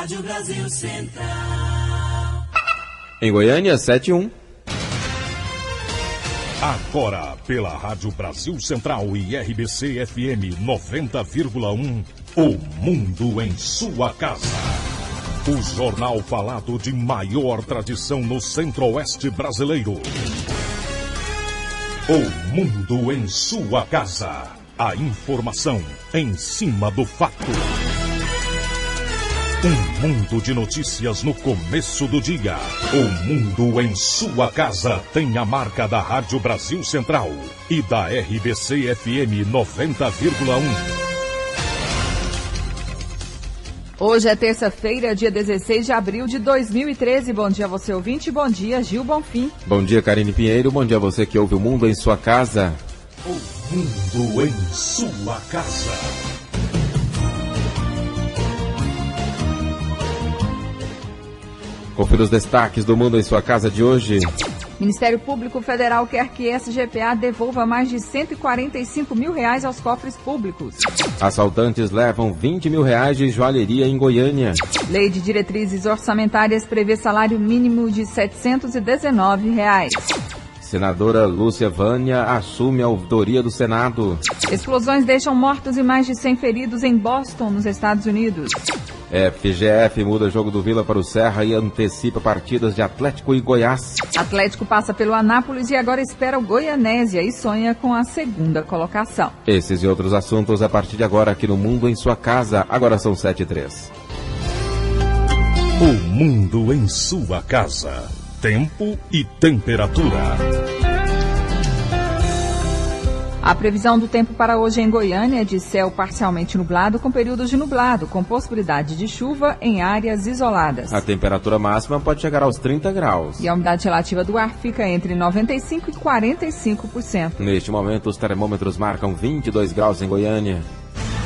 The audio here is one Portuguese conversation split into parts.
Rádio Brasil Central. Em Goiânia, 7-1. Agora, pela Rádio Brasil Central e RBC FM 90,1, O Mundo em Sua Casa. O jornal falado de maior tradição no Centro-Oeste brasileiro. O Mundo em Sua Casa. A informação em cima do fato. Um mundo de notícias no começo do dia. O Mundo em Sua Casa tem a marca da Rádio Brasil Central e da RBC FM 90,1. Hoje é terça-feira, dia 16 de abril de 2013. Bom dia a você, ouvinte. Bom dia, Gil Bonfim. Bom dia, Karine Pinheiro. Bom dia a você que ouve o Mundo em Sua Casa. O Mundo em Sua Casa. Confira os destaques do Mundo em Sua Casa de hoje. Ministério Público Federal quer que SGPA devolva mais de R$145 mil aos cofres públicos. Assaltantes levam R$20 mil de joalheria em Goiânia. Lei de diretrizes orçamentárias prevê salário mínimo de R$719. Senadora Lúcia Vânia assume a ouvidoria do Senado. Explosões deixam mortos e mais de 100 feridos em Boston, nos Estados Unidos. FGF muda jogo do Vila para o Serra e antecipa partidas de Atlético e Goiás. Atlético passa pelo Anápolis e agora espera o Goianésia e sonha com a segunda colocação. Esses e outros assuntos a partir de agora aqui no Mundo em Sua Casa. Agora são 7h03. O Mundo em Sua Casa. Tempo e temperatura. A previsão do tempo para hoje em Goiânia é de céu parcialmente nublado com períodos de nublado, com possibilidade de chuva em áreas isoladas. A temperatura máxima pode chegar aos 30 graus. E a umidade relativa do ar fica entre 95% e 45%. Neste momento, os termômetros marcam 22 graus em Goiânia.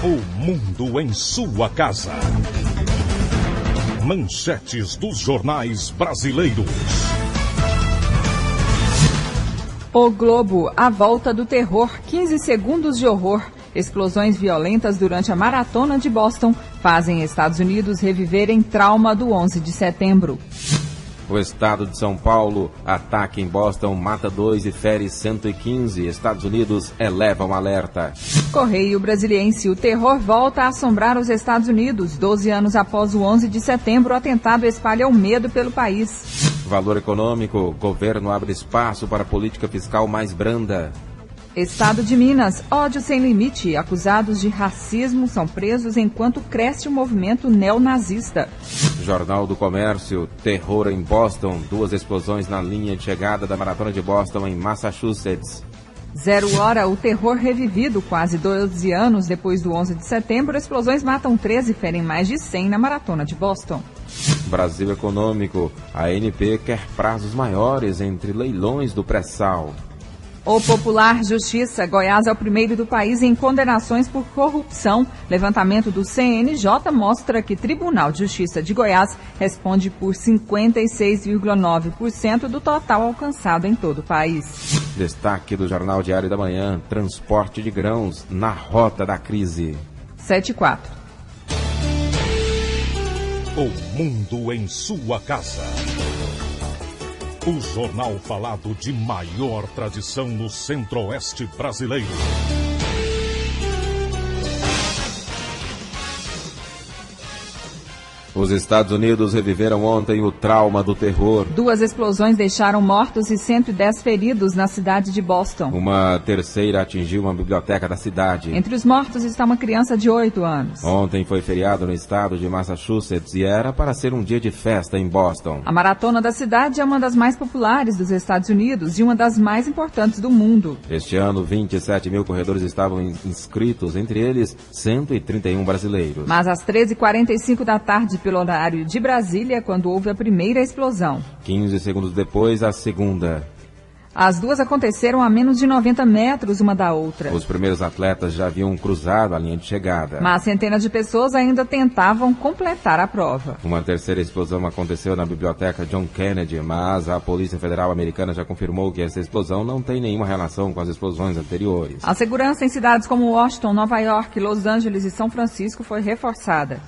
O Mundo em Sua Casa. Manchetes dos jornais brasileiros. O Globo, a volta do terror, 15 segundos de horror. Explosões violentas durante a maratona de Boston fazem Estados Unidos reviverem trauma do 11 de setembro. O estado de São Paulo, ataque em Boston, mata 2 e fere 115. Estados Unidos elevam alerta. Correio Brasiliense, o terror volta a assombrar os Estados Unidos. 12 anos após o 11 de setembro, o atentado espalha o medo pelo país. Valor econômico, governo abre espaço para política fiscal mais branda. Estado de Minas, ódio sem limite. Acusados de racismo são presos enquanto cresce o movimento neonazista. Jornal do Comércio, terror em Boston. 2 explosões na linha de chegada da Maratona de Boston em Massachusetts. 0 hora, o terror revivido. Quase 12 anos depois do 11 de setembro, explosões matam 13 e ferem mais de 100 na Maratona de Boston. Brasil Econômico, a ANP quer prazos maiores entre leilões do pré-sal. O Popular Justiça, Goiás é o primeiro do país em condenações por corrupção. Levantamento do CNJ mostra que Tribunal de Justiça de Goiás responde por 56,9% do total alcançado em todo o país. Destaque do Jornal Diário da Manhã, transporte de grãos na rota da crise. 7h04. O Mundo em Sua Casa. O jornal falado de maior tradição no Centro-Oeste brasileiro. Os Estados Unidos reviveram ontem o trauma do terror. 2 explosões deixaram mortos e 110 feridos na cidade de Boston. Uma terceira atingiu uma biblioteca da cidade. Entre os mortos está uma criança de 8 anos. Ontem foi feriado no estado de Massachusetts e era para ser um dia de festa em Boston. A maratona da cidade é uma das mais populares dos Estados Unidos e uma das mais importantes do mundo. Este ano, 27 mil corredores estavam inscritos, entre eles 131 brasileiros. Mas às 13h45 da tarde, pelo horário de Brasília, quando houve a primeira explosão. 15 segundos depois, a segunda. As duas aconteceram a menos de 90 metros uma da outra. Os primeiros atletas já haviam cruzado a linha de chegada. Mas centenas de pessoas ainda tentavam completar a prova. Uma terceira explosão aconteceu na biblioteca John Kennedy, mas a Polícia Federal Americana já confirmou que essa explosão não tem nenhuma relação com as explosões anteriores. A segurança em cidades como Washington, Nova York, Los Angeles e São Francisco foi reforçada.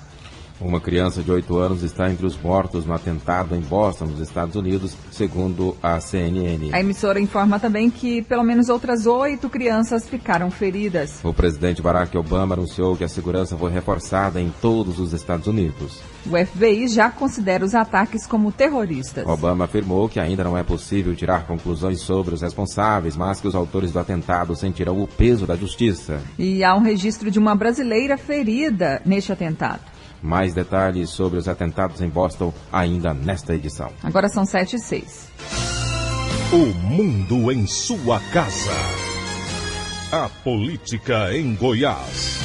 Uma criança de 8 anos está entre os mortos no atentado em Boston, nos Estados Unidos, segundo a CNN. A emissora informa também que pelo menos outras 8 crianças ficaram feridas. O presidente Barack Obama anunciou que a segurança foi reforçada em todos os Estados Unidos. O FBI já considera os ataques como terroristas. Obama afirmou que ainda não é possível tirar conclusões sobre os responsáveis, mas que os autores do atentado sentirão o peso da justiça. E há um registro de uma brasileira ferida neste atentado. Mais detalhes sobre os atentados em Boston ainda nesta edição. Agora são 7h06. O mundo em sua casa. A política em Goiás.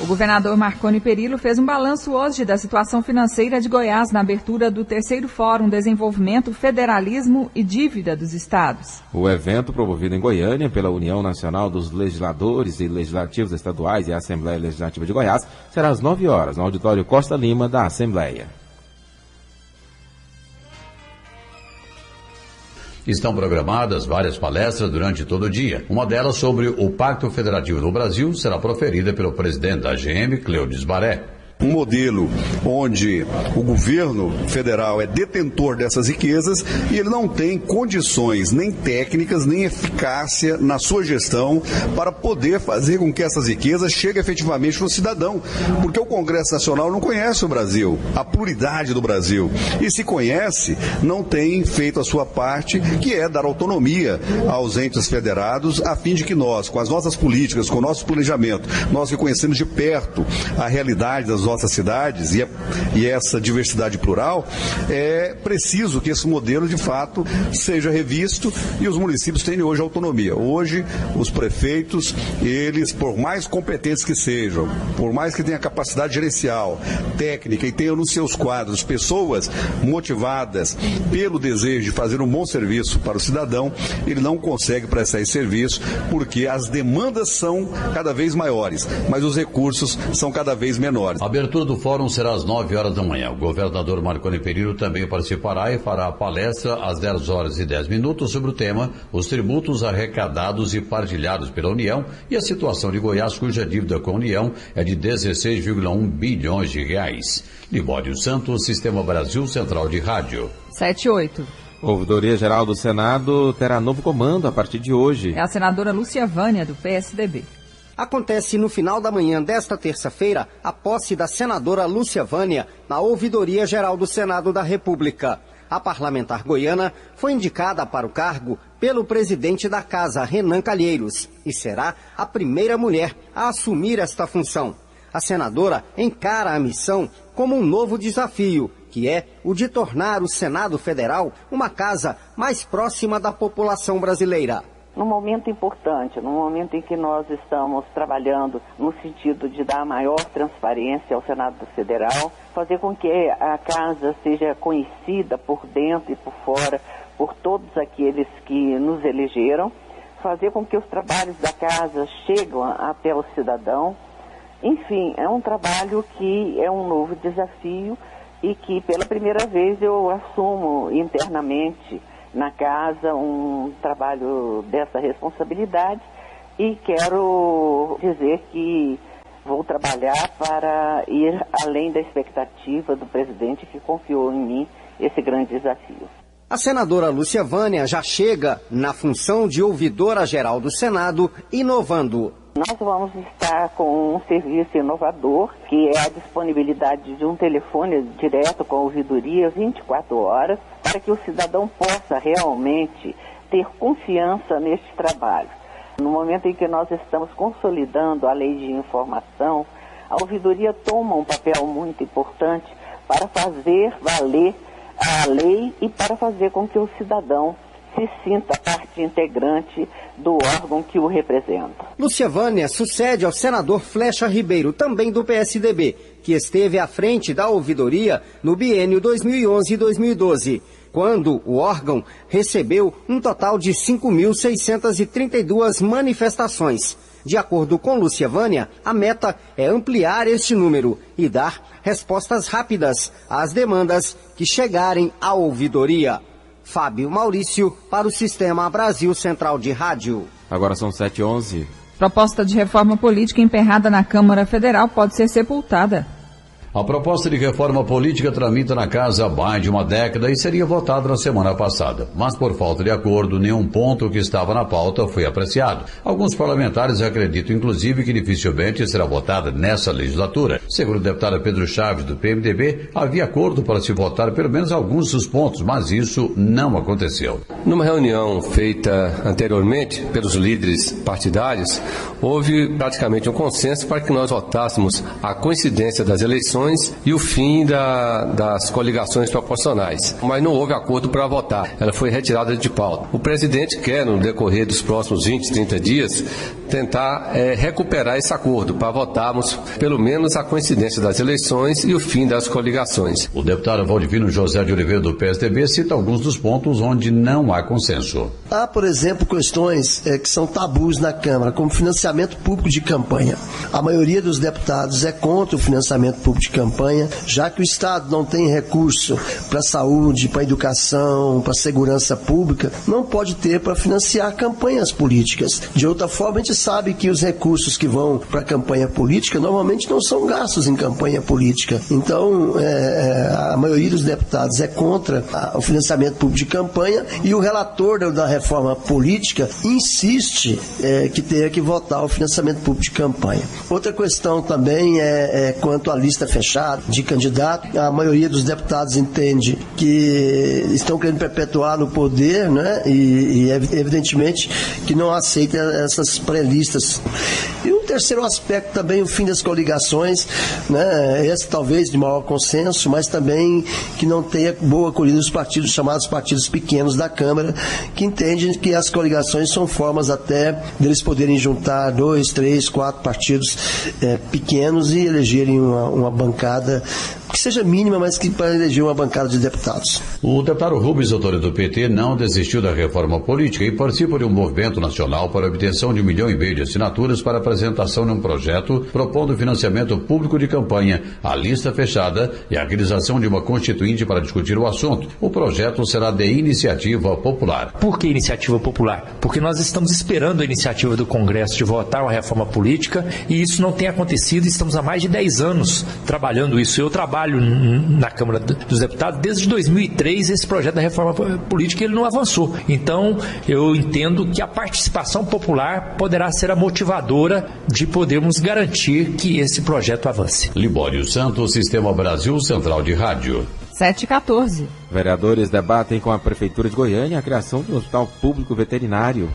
O governador Marconi Perillo fez um balanço hoje da situação financeira de Goiás na abertura do 3º Fórum Desenvolvimento, Federalismo e Dívida dos Estados. O evento, promovido em Goiânia pela União Nacional dos Legisladores e Legislativos Estaduais e a Assembleia Legislativa de Goiás, será às 9 horas, no auditório Costa Lima da Assembleia. Estão programadas várias palestras durante todo o dia. Uma delas sobre o Pacto Federativo do Brasil será proferida pelo presidente da AGM, Cleudes Baré. Um modelo onde o governo federal é detentor dessas riquezas e ele não tem condições nem técnicas, nem eficácia na sua gestão para poder fazer com que essas riquezas cheguem efetivamente no cidadão. Porque o Congresso Nacional não conhece o Brasil, a pluralidade do Brasil. E se conhece, não tem feito a sua parte, que é dar autonomia aos entes federados, a fim de que nós, com as nossas políticas, com o nosso planejamento, nós reconhecemos de perto a realidade das nossas cidades e essa diversidade plural, é preciso que esse modelo de fato seja revisto e os municípios tenham hoje autonomia. Hoje, os prefeitos, eles, por mais competentes que sejam, por mais que tenham capacidade gerencial, técnica e tenham nos seus quadros pessoas motivadas pelo desejo de fazer um bom serviço para o cidadão, ele não consegue prestar esse serviço porque as demandas são cada vez maiores, mas os recursos são cada vez menores. A abertura do fórum será às 9 horas da manhã. O governador Marconi Perillo também participará e fará a palestra às 10 horas e 10 minutos sobre o tema os tributos arrecadados e partilhados pela União e a situação de Goiás, cuja dívida com a União é de 16,1 bilhões de reais. Libório Santos, Sistema Brasil Central de Rádio. 7h08. Ouvidoria Geral do Senado terá novo comando a partir de hoje. É a senadora Lúcia Vânia, do PSDB. Acontece no final da manhã desta terça-feira a posse da senadora Lúcia Vânia na Ouvidoria Geral do Senado da República. A parlamentar goiana foi indicada para o cargo pelo presidente da Casa, Renan Calheiros, e será a primeira mulher a assumir esta função. A senadora encara a missão como um novo desafio, que é o de tornar o Senado Federal uma casa mais próxima da população brasileira. Num momento importante, num momento em que nós estamos trabalhando no sentido de dar maior transparência ao Senado Federal, fazer com que a casa seja conhecida por dentro e por fora, por todos aqueles que nos elegeram, fazer com que os trabalhos da casa cheguem até o cidadão. Enfim, é um trabalho que é um novo desafio e que pela primeira vez eu assumo internamente na casa um trabalho dessa responsabilidade e quero dizer que vou trabalhar para ir além da expectativa do presidente que confiou em mim esse grande desafio. A senadora Lúcia Vânia já chega na função de ouvidora geral do Senado, inovando. Nós vamos estar com um serviço inovador, que é a disponibilidade de um telefone direto com a ouvidoria 24 horas, para que o cidadão possa realmente ter confiança neste trabalho. No momento em que nós estamos consolidando a lei de informação, a ouvidoria toma um papel muito importante para fazer valer a lei e para fazer com que o cidadão se sinta parte integrante do órgão que o representa. Lúcia Vânia sucede ao senador Flecha Ribeiro, também do PSDB, que esteve à frente da ouvidoria no biênio 2011 e 2012, quando o órgão recebeu um total de 5.632 manifestações. De acordo com Lúcia Vânia, a meta é ampliar este número e dar respostas rápidas às demandas que chegarem à ouvidoria. Fábio Maurício, para o Sistema Brasil Central de Rádio. Agora são 7h11. Proposta de reforma política emperrada na Câmara Federal pode ser sepultada. A proposta de reforma política tramita na casa há mais de uma década e seria votada na semana passada. Mas por falta de acordo, nenhum ponto que estava na pauta foi apreciado. Alguns parlamentares acreditam, inclusive, que dificilmente será votada nessa legislatura. Segundo o deputado Pedro Chaves, do PMDB, havia acordo para se votar pelo menos alguns dos pontos, mas isso não aconteceu. Numa reunião feita anteriormente pelos líderes partidários, houve praticamente um consenso para que nós votássemos a coincidência das eleições e o fim das coligações proporcionais. Mas não houve acordo para votar. Ela foi retirada de pauta. O presidente quer, no decorrer dos próximos 20, 30 dias, tentar recuperar esse acordo para votarmos pelo menos a coincidência das eleições e o fim das coligações. O deputado Valdivino José de Oliveira, do PSDB, cita alguns dos pontos onde não há consenso. Há, por exemplo, questões que são tabus na Câmara, como financiamento público de campanha. A maioria dos deputados é contra o financiamento público de campanha, já que o Estado não tem recurso para saúde, para educação, para segurança pública, não pode ter para financiar campanhas políticas. De outra forma, a gente sabe que os recursos que vão para a campanha política normalmente não são gastos em campanha política. Então, a maioria dos deputados é contra o financiamento público de campanha e o relator da reforma política insiste que tenha que votar o financiamento público de campanha. Outra questão também é quanto à lista fechada de candidato. A maioria dos deputados entende que estão querendo perpetuar no poder, né? E evidentemente que não aceita essas pré-listas. E um terceiro aspecto também, o fim das coligações, né? Esse talvez de maior consenso, mas também que não tenha boa acolhida dos partidos, chamados partidos pequenos da Câmara, que entendem que as coligações são formas até deles poderem juntar 2, 3, 4 partidos pequenos e elegerem uma bancada que seja mínima, mas que para eleger uma bancada de deputados. O deputado Rubens, autor do PT, não desistiu da reforma política e participa de um movimento nacional para a obtenção de 1,5 milhão de assinaturas para apresentação de um projeto propondo financiamento público de campanha, a lista fechada e a realização de uma constituinte para discutir o assunto. O projeto será de iniciativa popular. Por que iniciativa popular? Porque nós estamos esperando a iniciativa do Congresso de votar uma reforma política e isso não tem acontecido. Estamos há mais de 10 anos trabalhando isso. Eu trabalho na Câmara dos Deputados desde 2003, esse projeto da reforma política ele não avançou. Então, eu entendo que a participação popular poderá ser a motivadora de podermos garantir que esse projeto avance. Libório Santos, Sistema Brasil Central de Rádio. 7h14. Vereadores debatem com a Prefeitura de Goiânia a criação de um hospital público veterinário.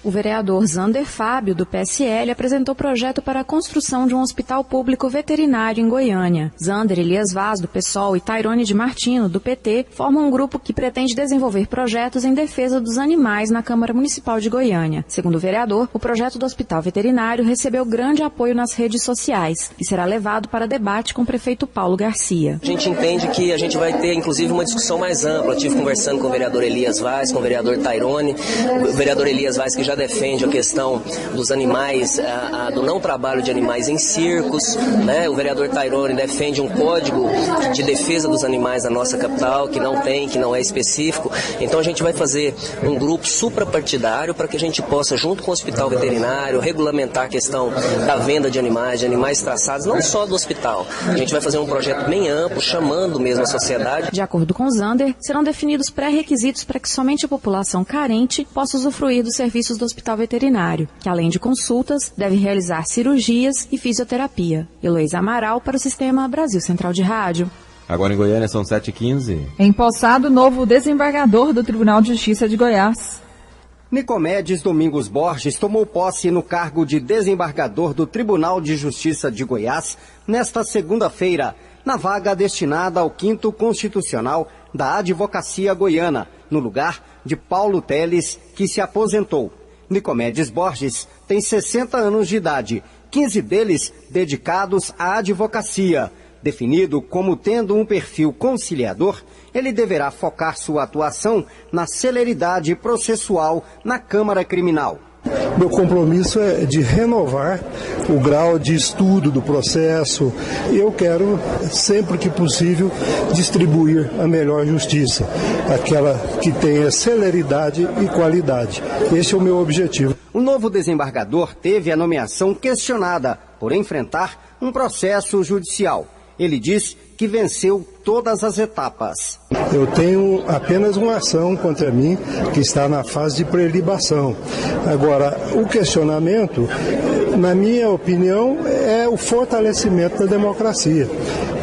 O vereador Zander Fábio, do PSL, apresentou projeto para a construção de um hospital público veterinário em Goiânia. Zander, Elias Vaz, do PSOL, e Tairone de Martino, do PT, formam um grupo que pretende desenvolver projetos em defesa dos animais na Câmara Municipal de Goiânia. Segundo o vereador, o projeto do hospital veterinário recebeu grande apoio nas redes sociais e será levado para debate com o prefeito Paulo Garcia. A gente entende que a gente vai ter, inclusive, uma discussão mais ampla. Eu estive conversando com o vereador Elias Vaz, com o vereador Tairone, o vereador Elias Vaz, que já defende a questão dos animais, do não trabalho de animais em circos, né? O vereador Tairone defende um código de defesa dos animais na nossa capital, que não tem, que não é específico. Então a gente vai fazer um grupo suprapartidário para que a gente possa, junto com o hospital veterinário, regulamentar a questão da venda de animais traçados, não só do hospital. A gente vai fazer um projeto bem amplo, chamando mesmo a sociedade. De acordo com Zander, serão definidos pré-requisitos para que somente a população carente possa usufruir dos serviços do hospital veterinário, que além de consultas, deve realizar cirurgias e fisioterapia. Heloísa Amaral para o Sistema Brasil Central de Rádio. Agora em Goiânia são 7h15. Empossado novo desembargador do Tribunal de Justiça de Goiás. Nicomedes Domingos Borges tomou posse no cargo de desembargador do Tribunal de Justiça de Goiás nesta segunda-feira, na vaga destinada ao 5º Constitucional da Advocacia Goiana, no lugar de Paulo Teles, que se aposentou. Nicomedes Borges tem 60 anos de idade, 15 deles dedicados à advocacia. Definido como tendo um perfil conciliador, ele deverá focar sua atuação na celeridade processual na Câmara Criminal. Meu compromisso é de renovar o grau de estudo do processo e eu quero, sempre que possível, distribuir a melhor justiça, aquela que tenha celeridade e qualidade. Esse é o meu objetivo. O novo desembargador teve a nomeação questionada por enfrentar um processo judicial. Ele diz que venceu todas as etapas. Eu tenho apenas uma ação contra mim que está na fase de prelibação. Agora, o questionamento, na minha opinião, é o fortalecimento da democracia.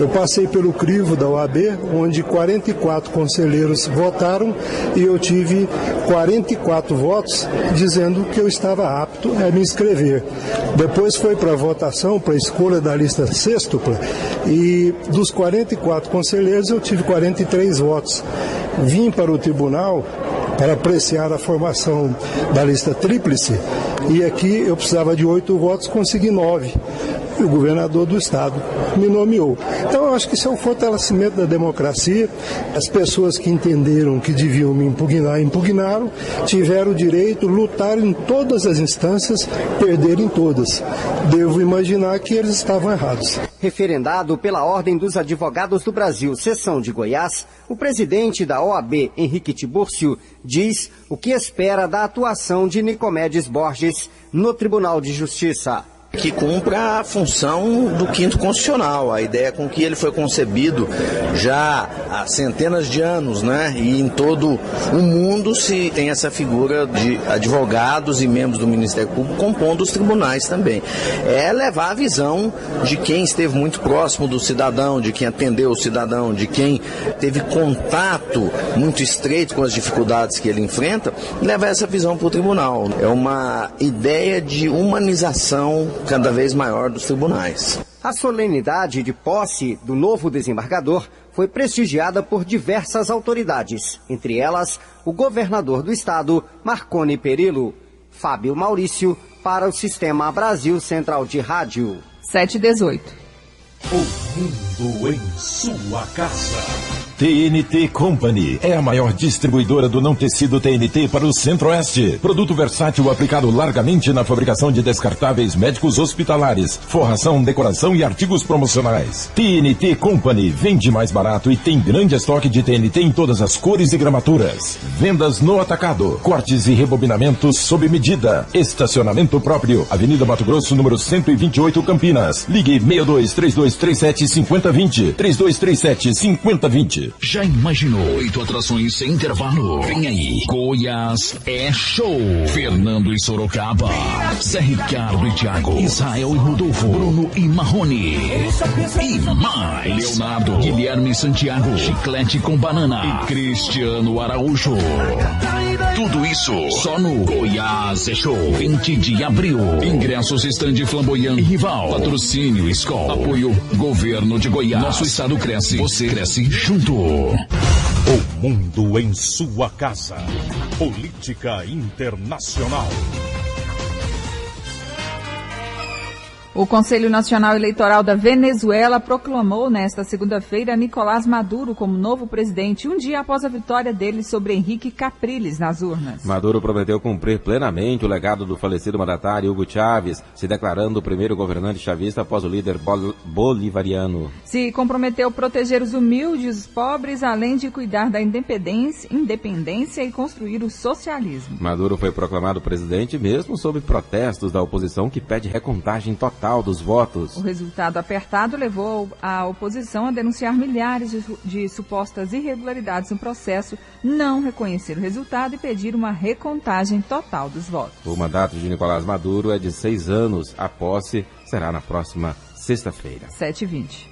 Eu passei pelo crivo da OAB, onde 44 conselheiros votaram e eu tive 44 votos dizendo que eu estava apto a me inscrever. Depois foi para a votação, para a escolha da lista sextupla, e dos 44 conselheiros eu tive 43 votos. Vim para o tribunal para apreciar a formação da lista tríplice e aqui eu precisava de 8 votos, consegui 9. E o governador do estado me nomeou. Então eu acho que isso é um fortalecimento da democracia. As pessoas que entenderam que deviam me impugnar, impugnaram, tiveram o direito, lutaram em todas as instâncias, perderam em todas. Devo imaginar que eles estavam errados. Referendado pela Ordem dos Advogados do Brasil, seção de Goiás, o presidente da OAB, Henrique Tiburcio, diz o que espera da atuação de Nicomedes Borges no Tribunal de Justiça. Que cumpra a função do quinto constitucional, a ideia com que ele foi concebido já há centenas de anos, né? E em todo o mundo se tem essa figura de advogados e membros do Ministério Público compondo os tribunais também. É levar a visão de quem esteve muito próximo do cidadão, de quem atendeu o cidadão, de quem teve contato muito estreito com as dificuldades que ele enfrenta, levar essa visão para o tribunal. É uma ideia de humanização cada vez maior dos tribunais. A solenidade de posse do novo desembargador foi prestigiada por diversas autoridades, entre elas o governador do estado, Marconi Perillo. Fábio Maurício, para o Sistema Brasil Central de Rádio. 7h18. O mundo em sua casa. TNT Company é a maior distribuidora do não tecido TNT para o Centro-Oeste. Produto versátil aplicado largamente na fabricação de descartáveis médicos hospitalares, forração, decoração e artigos promocionais. TNT Company vende mais barato e tem grande estoque de TNT em todas as cores e gramaturas. Vendas no atacado, cortes e rebobinamentos sob medida. Estacionamento próprio. Avenida Mato Grosso, número 128, Campinas. Ligue 62-3237-5020. 3237-5020. Já imaginou 8 atrações sem intervalo? Vem aí, Goiás é show. Fernando e Sorocaba, Zé Ricardo e Thiago, Israel e Rodolfo, Bruno e Marrone. E mais, Leonardo, Guilherme e Santiago, Chiclete com Banana e Cristiano Araújo. Tudo isso só no Goiás é Show, 20 de abril. Ingressos estande Flamboyant e Rival. Patrocínio Skol. Apoio Governo de Goiás. Nosso estado cresce, você cresce junto. O mundo em sua casa. Política internacional. O Conselho Nacional Eleitoral da Venezuela proclamou nesta segunda-feira Nicolás Maduro como novo presidente, um dia após a vitória dele sobre Henrique Capriles nas urnas. Maduro prometeu cumprir plenamente o legado do falecido mandatário Hugo Chávez, se declarando o primeiro governante chavista após o líder bolivariano. Se comprometeu a proteger os humildes e os pobres, além de cuidar da independência e construir o socialismo. Maduro foi proclamado presidente mesmo sob protestos da oposição que pede recontagem total dos votos. O resultado apertado levou a oposição a denunciar milhares de supostas irregularidades no processo, não reconhecer o resultado e pedir uma recontagem total dos votos. O mandato de Nicolás Maduro é de 6 anos. A posse será na próxima sexta-feira. 7h20.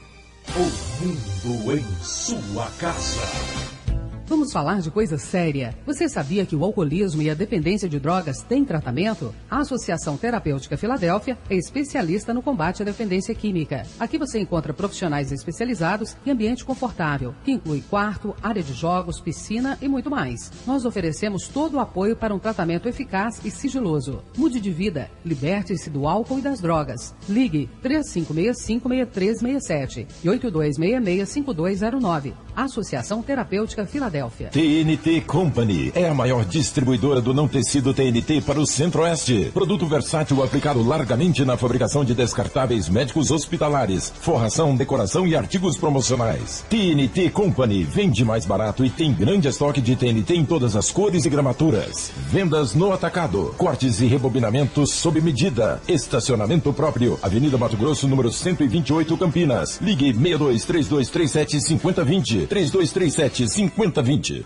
O mundo em sua casa. Vamos falar de coisa séria. Você sabia que o alcoolismo e a dependência de drogas têm tratamento? A Associação Terapêutica Filadélfia é especialista no combate à dependência química. Aqui você encontra profissionais especializados e ambiente confortável, que inclui quarto, área de jogos, piscina e muito mais. Nós oferecemos todo o apoio para um tratamento eficaz e sigiloso. Mude de vida, liberte-se do álcool e das drogas. Ligue 3565-6367 e 8266-5209. Associação Terapêutica Filadélfia. Filadélfia. TNT Company é a maior distribuidora do não tecido TNT para o Centro-Oeste. Produto versátil aplicado largamente na fabricação de descartáveis médicos hospitalares, forração, decoração e artigos promocionais. TNT Company vende mais barato e tem grande estoque de TNT em todas as cores e gramaturas. Vendas no atacado, cortes e rebobinamentos sob medida. Estacionamento próprio, Avenida Mato Grosso, número 128, Campinas. Ligue 62-3237-5020. 3237-5020.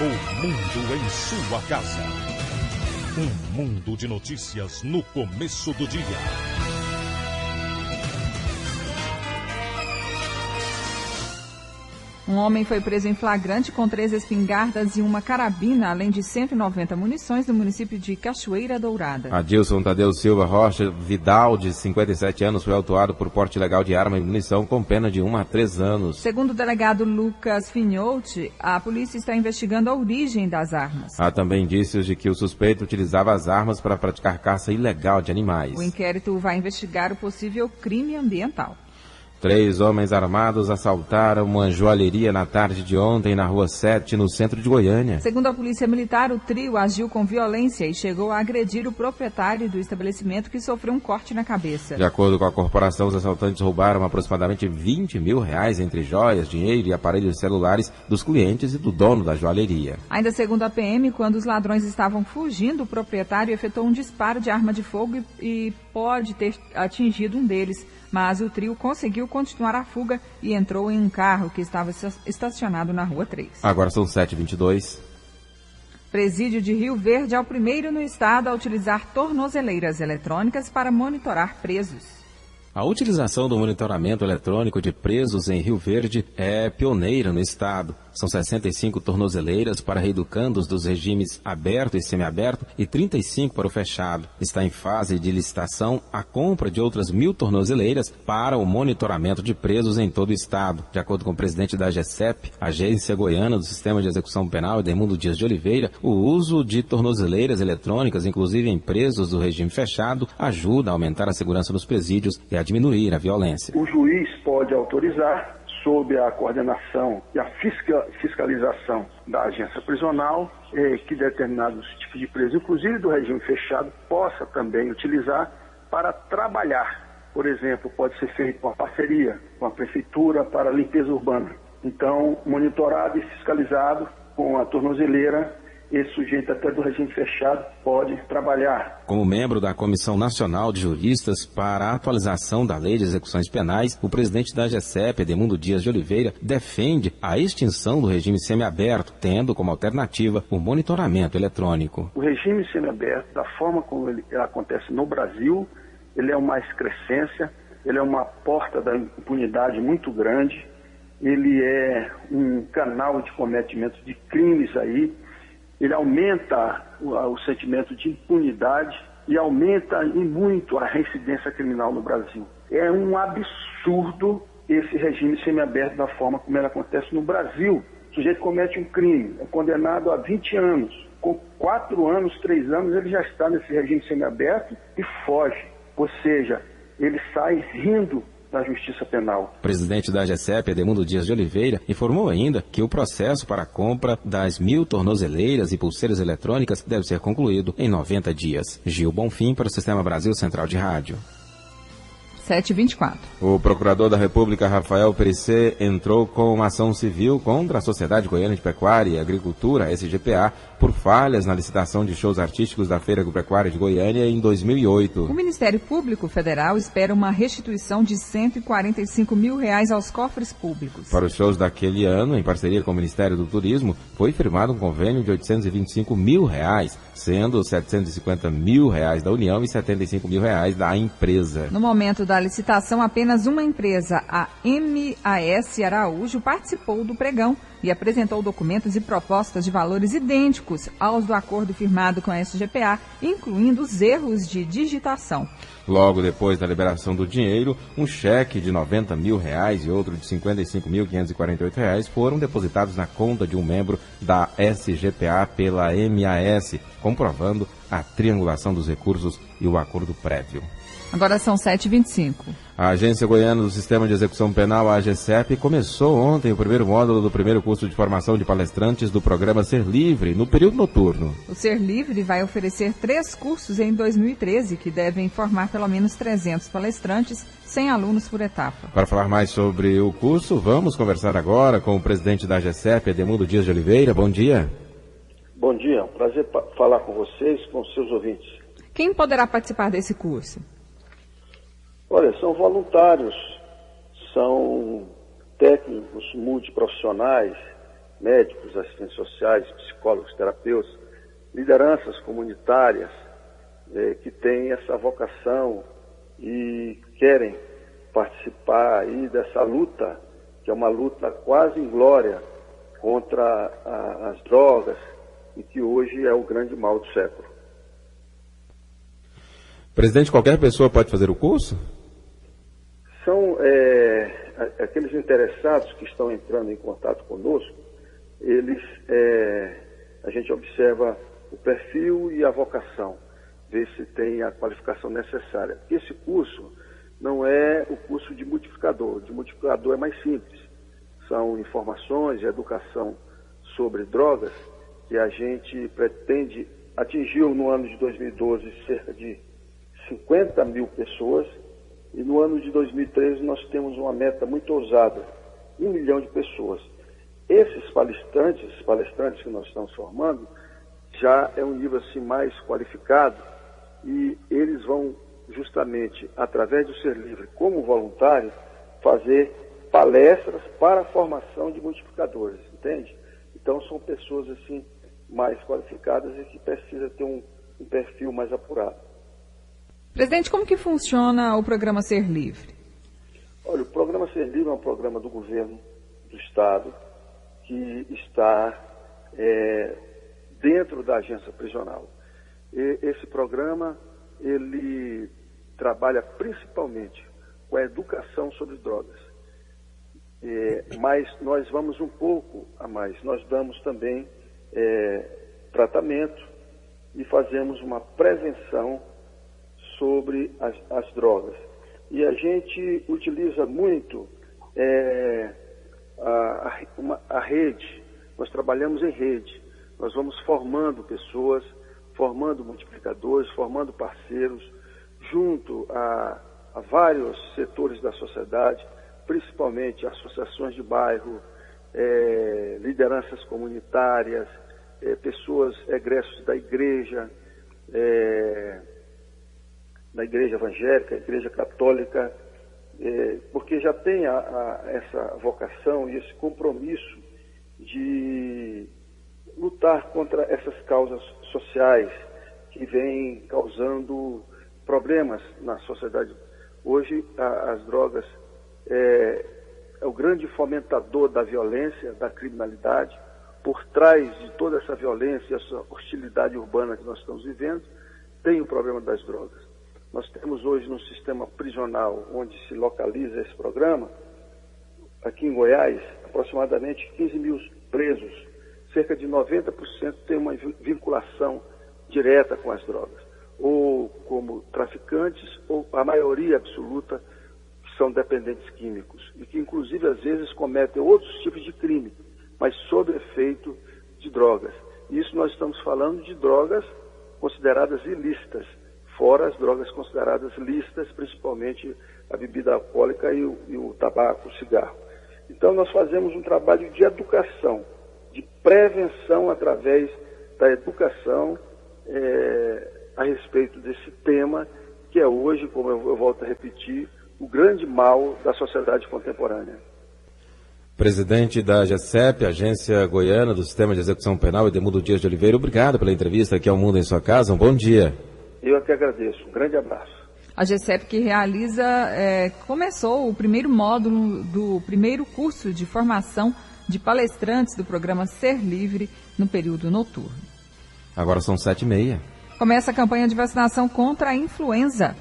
O mundo em sua casa. Um mundo de notícias no começo do dia. Um homem foi preso em flagrante com 3 espingardas e uma carabina, além de 190 munições no município de Cachoeira Dourada. Adilson Tadeu Silva Rocha Vidal, de 57 anos, foi autuado por porte ilegal de arma e munição com pena de 1 a 3 anos. Segundo o delegado Lucas Finholte, a polícia está investigando a origem das armas. Há também indícios de que o suspeito utilizava as armas para praticar caça ilegal de animais. O inquérito vai investigar o possível crime ambiental. 3 homens armados assaltaram uma joalheria na tarde de ontem na Rua 7, no centro de Goiânia. Segundo a Polícia Militar, o trio agiu com violência e chegou a agredir o proprietário do estabelecimento, que sofreu um corte na cabeça. De acordo com a corporação, os assaltantes roubaram aproximadamente R$20 mil entre joias, dinheiro e aparelhos celulares dos clientes e do dono da joalheria. Ainda segundo a PM, quando os ladrões estavam fugindo, o proprietário efetuou um disparo de arma de fogo e pode ter atingido um deles. Mas o trio conseguiu continuar a fuga e entrou em um carro que estava estacionado na Rua 3. Agora são 7h22. Presídio de Rio Verde é o primeiro no estado a utilizar tornozeleiras eletrônicas para monitorar presos. A utilização do monitoramento eletrônico de presos em Rio Verde é pioneira no estado. São 65 tornozeleiras para reeducandos dos regimes aberto e semiaberto e 35 para o fechado. Está em fase de licitação a compra de outras 1.000 tornozeleiras para o monitoramento de presos em todo o estado. De acordo com o presidente da GECEP, Agência Goiana do Sistema de Execução Penal, Edemundo Dias de Oliveira, o uso de tornozeleiras eletrônicas, inclusive em presos do regime fechado, ajuda a aumentar a segurança dos presídios e a diminuir a violência. O juiz pode autorizar, sob a coordenação e a fiscalização da agência prisional, que determinados tipos de preso, inclusive do regime fechado, possa também utilizar para trabalhar. Por exemplo, pode ser feito uma parceria com a prefeitura para limpeza urbana. Então, monitorado e fiscalizado com a tornozeleira, esse sujeito até do regime fechado pode trabalhar. Como membro da Comissão Nacional de Juristas para a atualização da Lei de Execuções Penais, o presidente da GECEP, Edemundo Dias de Oliveira, defende a extinção do regime semiaberto, tendo como alternativa o monitoramento eletrônico. O regime semiaberto, da forma como ele acontece no Brasil, ele é uma excrescência, ele é uma porta da impunidade muito grande, ele é um canal de cometimento de crimes aí. Ele aumenta o sentimento de impunidade e aumenta e muito a reincidência criminal no Brasil. É um absurdo esse regime semiaberto da forma como ele acontece no Brasil. O sujeito comete um crime, é condenado a 20 anos. Com 4 anos, 3 anos, ele já está nesse regime semiaberto e foge. Ou seja, ele sai rindo da Justiça Penal. O presidente da GECEP, Edemundo Dias de Oliveira, informou ainda que o processo para a compra das 1.000 tornozeleiras e pulseiras eletrônicas deve ser concluído em 90 dias. Gil Bonfim para o Sistema Brasil Central de Rádio. 7h24. O procurador da República, Rafael Perissé, entrou com uma ação civil contra a Sociedade Goiana de Pecuária e Agricultura, SGPA, por falhas na licitação de shows artísticos da Feira Agropecuária de Goiânia em 2008. O Ministério Público Federal espera uma restituição de R$145 mil aos cofres públicos. Para os shows daquele ano, em parceria com o Ministério do Turismo, foi firmado um convênio de R$825 mil, sendo R$750 mil da União e R$75 mil da empresa. No momento da licitação, apenas uma empresa, a MAS Araújo, participou do pregão e apresentou documentos e propostas de valores idênticos aos do acordo firmado com a SGPA, incluindo os erros de digitação. Logo depois da liberação do dinheiro, um cheque de R$90 mil e outro de R$55.548 foram depositados na conta de um membro da SGPA pela MAS, comprovando a triangulação dos recursos e o acordo prévio. Agora são 7h25. A Agência Goiana do Sistema de Execução Penal, a AGCEP, começou ontem o primeiro módulo do primeiro curso de formação de palestrantes do programa Ser Livre, no período noturno. O Ser Livre vai oferecer 3 cursos em 2013, que devem formar pelo menos 300 palestrantes, 100 alunos por etapa. Para falar mais sobre o curso, vamos conversar agora com o presidente da AGCEP, Edemundo Dias de Oliveira. Bom dia. Bom dia, é um prazer falar com vocês, com os seus ouvintes. Quem poderá participar desse curso? Olha, são voluntários, são técnicos multiprofissionais, médicos, assistentes sociais, psicólogos, terapeutas, lideranças comunitárias que têm essa vocação e querem participar aí dessa luta, que é uma luta quase inglória contra as drogas e que hoje é o grande mal do século. Presidente, qualquer pessoa pode fazer o curso? São aqueles interessados que estão entrando em contato conosco, eles, a gente observa o perfil e a vocação, ver se tem a qualificação necessária. Porque esse curso não é o curso de multiplicador é mais simples. São informações e educação sobre drogas que a gente pretende, atingiu no ano de 2012 cerca de 50 mil pessoas, e no ano de 2013 nós temos uma meta muito ousada, 1 milhão de pessoas. Esses palestrantes que nós estamos formando, já é um nível assim mais qualificado, e eles vão justamente, através do Ser Livre, como voluntário, fazer palestras para a formação de multiplicadores, entende? Então são pessoas assim mais qualificadas e que precisam ter um perfil mais apurado. Presidente, como que funciona o programa Ser Livre? Olha, o programa Ser Livre é um programa do governo do Estado que está dentro da agência prisional. Esse programa, ele trabalha principalmente com a educação sobre drogas. Mas nós vamos um pouco a mais. Nós damos também tratamento e fazemos uma prevenção sobre as drogas. E a gente utiliza muito a rede, nós trabalhamos em rede, nós vamos formando pessoas, formando multiplicadores, formando parceiros, junto a vários setores da sociedade, principalmente associações de bairro, lideranças comunitárias, pessoas egressos da igreja evangélica, igreja católica, porque já tem essa vocação e esse compromisso de lutar contra essas causas sociais que vêm causando problemas na sociedade. Hoje as drogas é o grande fomentador da violência, da criminalidade. Por trás de toda essa violência, essa hostilidade urbana que nós estamos vivendo, tem o problema das drogas. Nós temos hoje no sistema prisional, onde se localiza esse programa, aqui em Goiás, aproximadamente 15 mil presos. Cerca de 90% tem uma vinculação direta com as drogas, ou como traficantes, ou a maioria absoluta são dependentes químicos, e que inclusive às vezes cometem outros tipos de crime, mas sob efeito de drogas. Isso nós estamos falando de drogas consideradas ilícitas, fora as drogas consideradas lícitas, principalmente a bebida alcoólica e o tabaco, o cigarro. Então nós fazemos um trabalho de educação, de prevenção através da educação a respeito desse tema, que é hoje, como eu volto a repetir, o grande mal da sociedade contemporânea. Presidente da AGCEP, Agência Goiana do Sistema de Execução Penal, Edemundo Dias de Oliveira, obrigado pela entrevista aqui ao Mundo em Sua Casa. Um bom dia. Eu é que agradeço. Um grande abraço. A AGCEP que realiza, começou o primeiro módulo do primeiro curso de formação de palestrantes do programa Ser Livre no período noturno. Agora são 7h30. Começa a campanha de vacinação contra a influenza.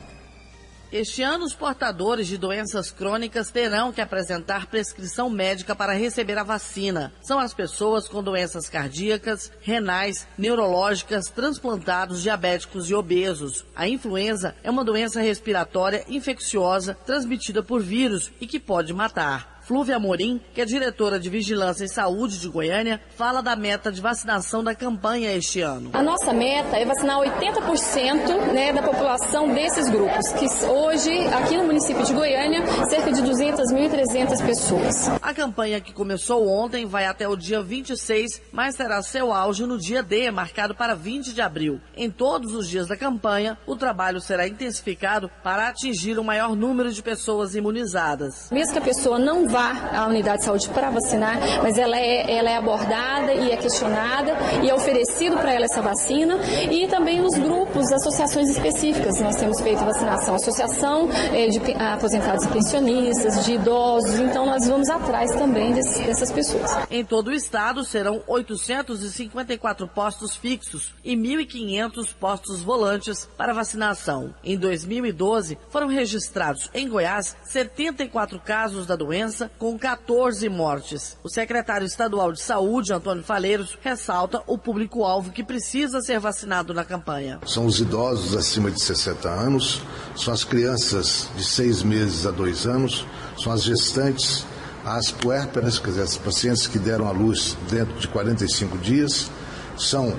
Este ano, os portadores de doenças crônicas terão que apresentar prescrição médica para receber a vacina. São as pessoas com doenças cardíacas, renais, neurológicas, transplantados, diabéticos e obesos. A influenza é uma doença respiratória infecciosa transmitida por vírus e que pode matar. Flúvia Amorim, que é diretora de Vigilância em Saúde de Goiânia, fala da meta de vacinação da campanha este ano. A nossa meta é vacinar 80% da população desses grupos, que hoje, aqui no município de Goiânia, cerca de 200.300 pessoas. A campanha, que começou ontem, vai até o dia 26, mas terá seu auge no dia D, marcado para 20 de abril. Em todos os dias da campanha, o trabalho será intensificado para atingir o maior número de pessoas imunizadas. Mesmo que a pessoa não vá à unidade de saúde para vacinar, mas ela é abordada e é questionada e é oferecido para ela essa vacina, e também os grupos, associações específicas. Nós temos feito vacinação, associação de aposentados e pensionistas, de idosos, então nós vamos atrás também dessas pessoas. Em todo o estado serão 854 postos fixos e 1.500 postos volantes para vacinação. Em 2012, foram registrados em Goiás 74 casos da doença, com 14 mortes. O secretário estadual de Saúde, Antônio Faleiros, ressalta o público-alvo que precisa ser vacinado na campanha. São os idosos acima de 60 anos, são as crianças de 6 meses a 2 anos, são as gestantes, as puérperas, quer dizer, as pacientes que deram à luz dentro de 45 dias, são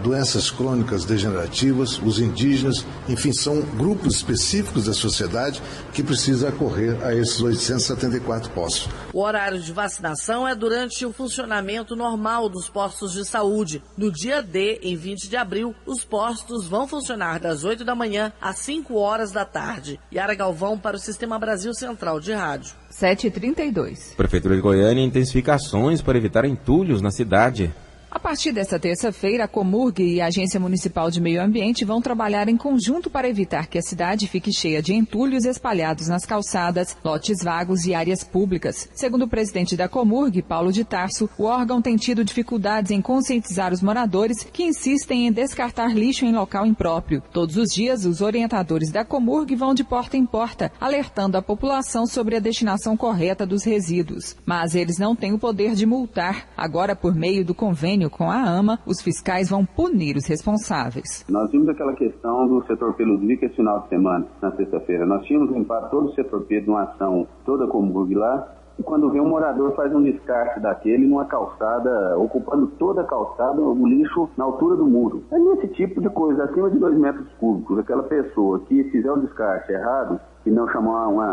doenças crônicas degenerativas, os indígenas, enfim, são grupos específicos da sociedade que precisam acorrer a esses 874 postos. O horário de vacinação é durante o funcionamento normal dos postos de saúde. No dia D, em 20 de abril, os postos vão funcionar das 8 da manhã às 5 horas da tarde. Yara Galvão para o Sistema Brasil Central de Rádio. 7h32. Prefeitura de Goiânia intensifica ações para evitar entulhos na cidade. A partir desta terça-feira, a Comurg e a Agência Municipal de Meio Ambiente vão trabalhar em conjunto para evitar que a cidade fique cheia de entulhos espalhados nas calçadas, lotes vagos e áreas públicas. Segundo o presidente da Comurg, Paulo de Tarso, o órgão tem tido dificuldades em conscientizar os moradores que insistem em descartar lixo em local impróprio. Todos os dias, os orientadores da Comurg vão de porta em porta, alertando a população sobre a destinação correta dos resíduos. Mas eles não têm o poder de multar. Agora, por meio do convênio com a AMA, os fiscais vão punir os responsáveis. Nós vimos aquela questão do setor Peludica esse final de semana, na sexta-feira. Nós tínhamos limpado todo o setor Pedro numa ação toda como Comurg lá, e quando vem um morador faz um descarte daquele numa calçada, ocupando toda a calçada, o lixo na altura do muro. É nesse tipo de coisa, acima de 2 metros cúbicos, aquela pessoa que fizer o descarte errado, e não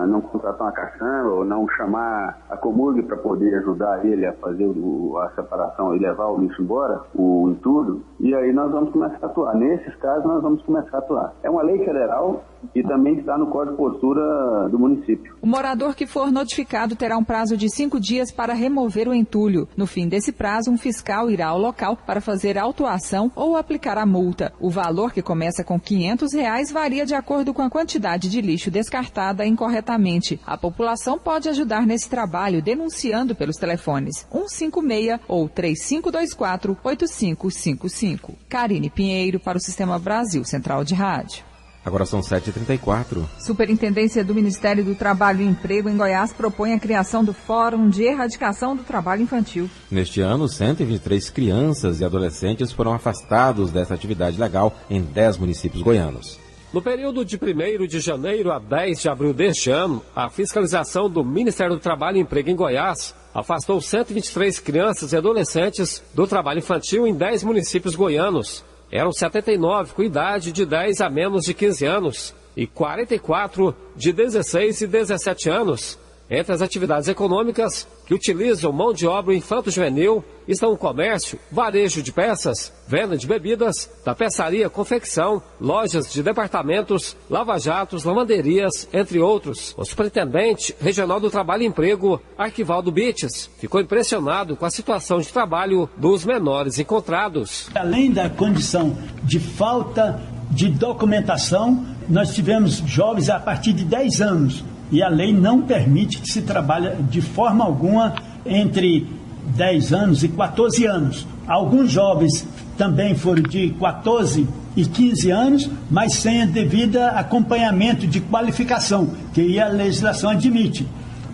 não contratar uma caçamba, ou não chamar a Comurg para poder ajudar ele a fazer a separação e levar o lixo embora, o entulho, e aí nós vamos começar a atuar. Nesses casos, nós vamos começar a atuar. É uma lei federal e também está no Código de Postura do município. O morador que for notificado terá um prazo de 5 dias para remover o entulho. No fim desse prazo, um fiscal irá ao local para fazer autuação ou aplicar a multa. O valor, que começa com R$500, varia de acordo com a quantidade de lixo descartada incorretamente. A população pode ajudar nesse trabalho denunciando pelos telefones 156 ou 3524-8555. Karine Pinheiro para o Sistema Brasil Central de Rádio. Agora são 7h34. Superintendência do Ministério do Trabalho e Emprego em Goiás propõe a criação do Fórum de Erradicação do Trabalho Infantil. Neste ano, 123 crianças e adolescentes foram afastados dessa atividade legal em 10 municípios goianos. No período de 1º de janeiro a 10 de abril deste ano, a fiscalização do Ministério do Trabalho e Emprego em Goiás afastou 123 crianças e adolescentes do trabalho infantil em 10 municípios goianos. Eram 79 com idade de 10 a menos de 15 anos e 44 de 16 e 17 anos. Entre as atividades econômicas que utilizam mão de obra infanto-juvenil estão o comércio, varejo de peças, venda de bebidas, tapeçaria, confecção, lojas de departamentos, lava-jatos, lavanderias, entre outros. O superintendente regional do Trabalho e Emprego, Arquivaldo Bites, ficou impressionado com a situação de trabalho dos menores encontrados. Além da condição de falta de documentação, nós tivemos jovens a partir de 10 anos. E a lei não permite que se trabalhe de forma alguma entre 10 anos e 14 anos. Alguns jovens também foram de 14 e 15 anos, mas sem a devida acompanhamento de qualificação, que a legislação admite.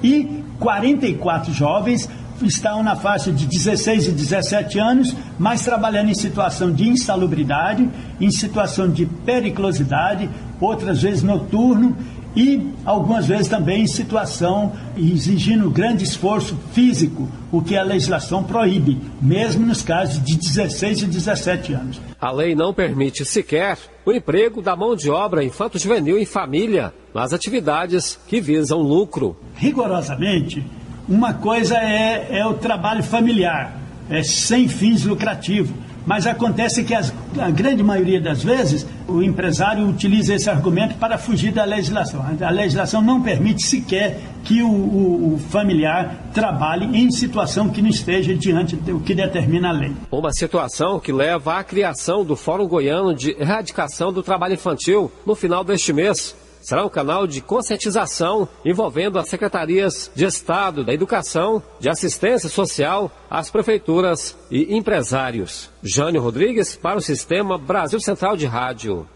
E 44 jovens estão na faixa de 16 e 17 anos, mas trabalhando em situação de insalubridade, em situação de periculosidade, outras vezes noturno, e algumas vezes também em situação exigindo grande esforço físico, o que a legislação proíbe, mesmo nos casos de 16 e 17 anos. A lei não permite sequer o emprego da mão de obra infanto-juvenil em família, nas atividades que visam lucro. Rigorosamente, uma coisa é o trabalho familiar, sem fins lucrativos. Mas acontece que a grande maioria das vezes o empresário utiliza esse argumento para fugir da legislação. A legislação não permite sequer que o familiar trabalhe em situação que não esteja diante do que determina a lei. Uma situação que leva à criação do Fórum Goiano de Erradicação do Trabalho Infantil no final deste mês. Será um canal de conscientização envolvendo as secretarias de Estado, da Educação, de Assistência Social, as prefeituras e empresários. Jânio Rodrigues para o Sistema Brasil Central de Rádio.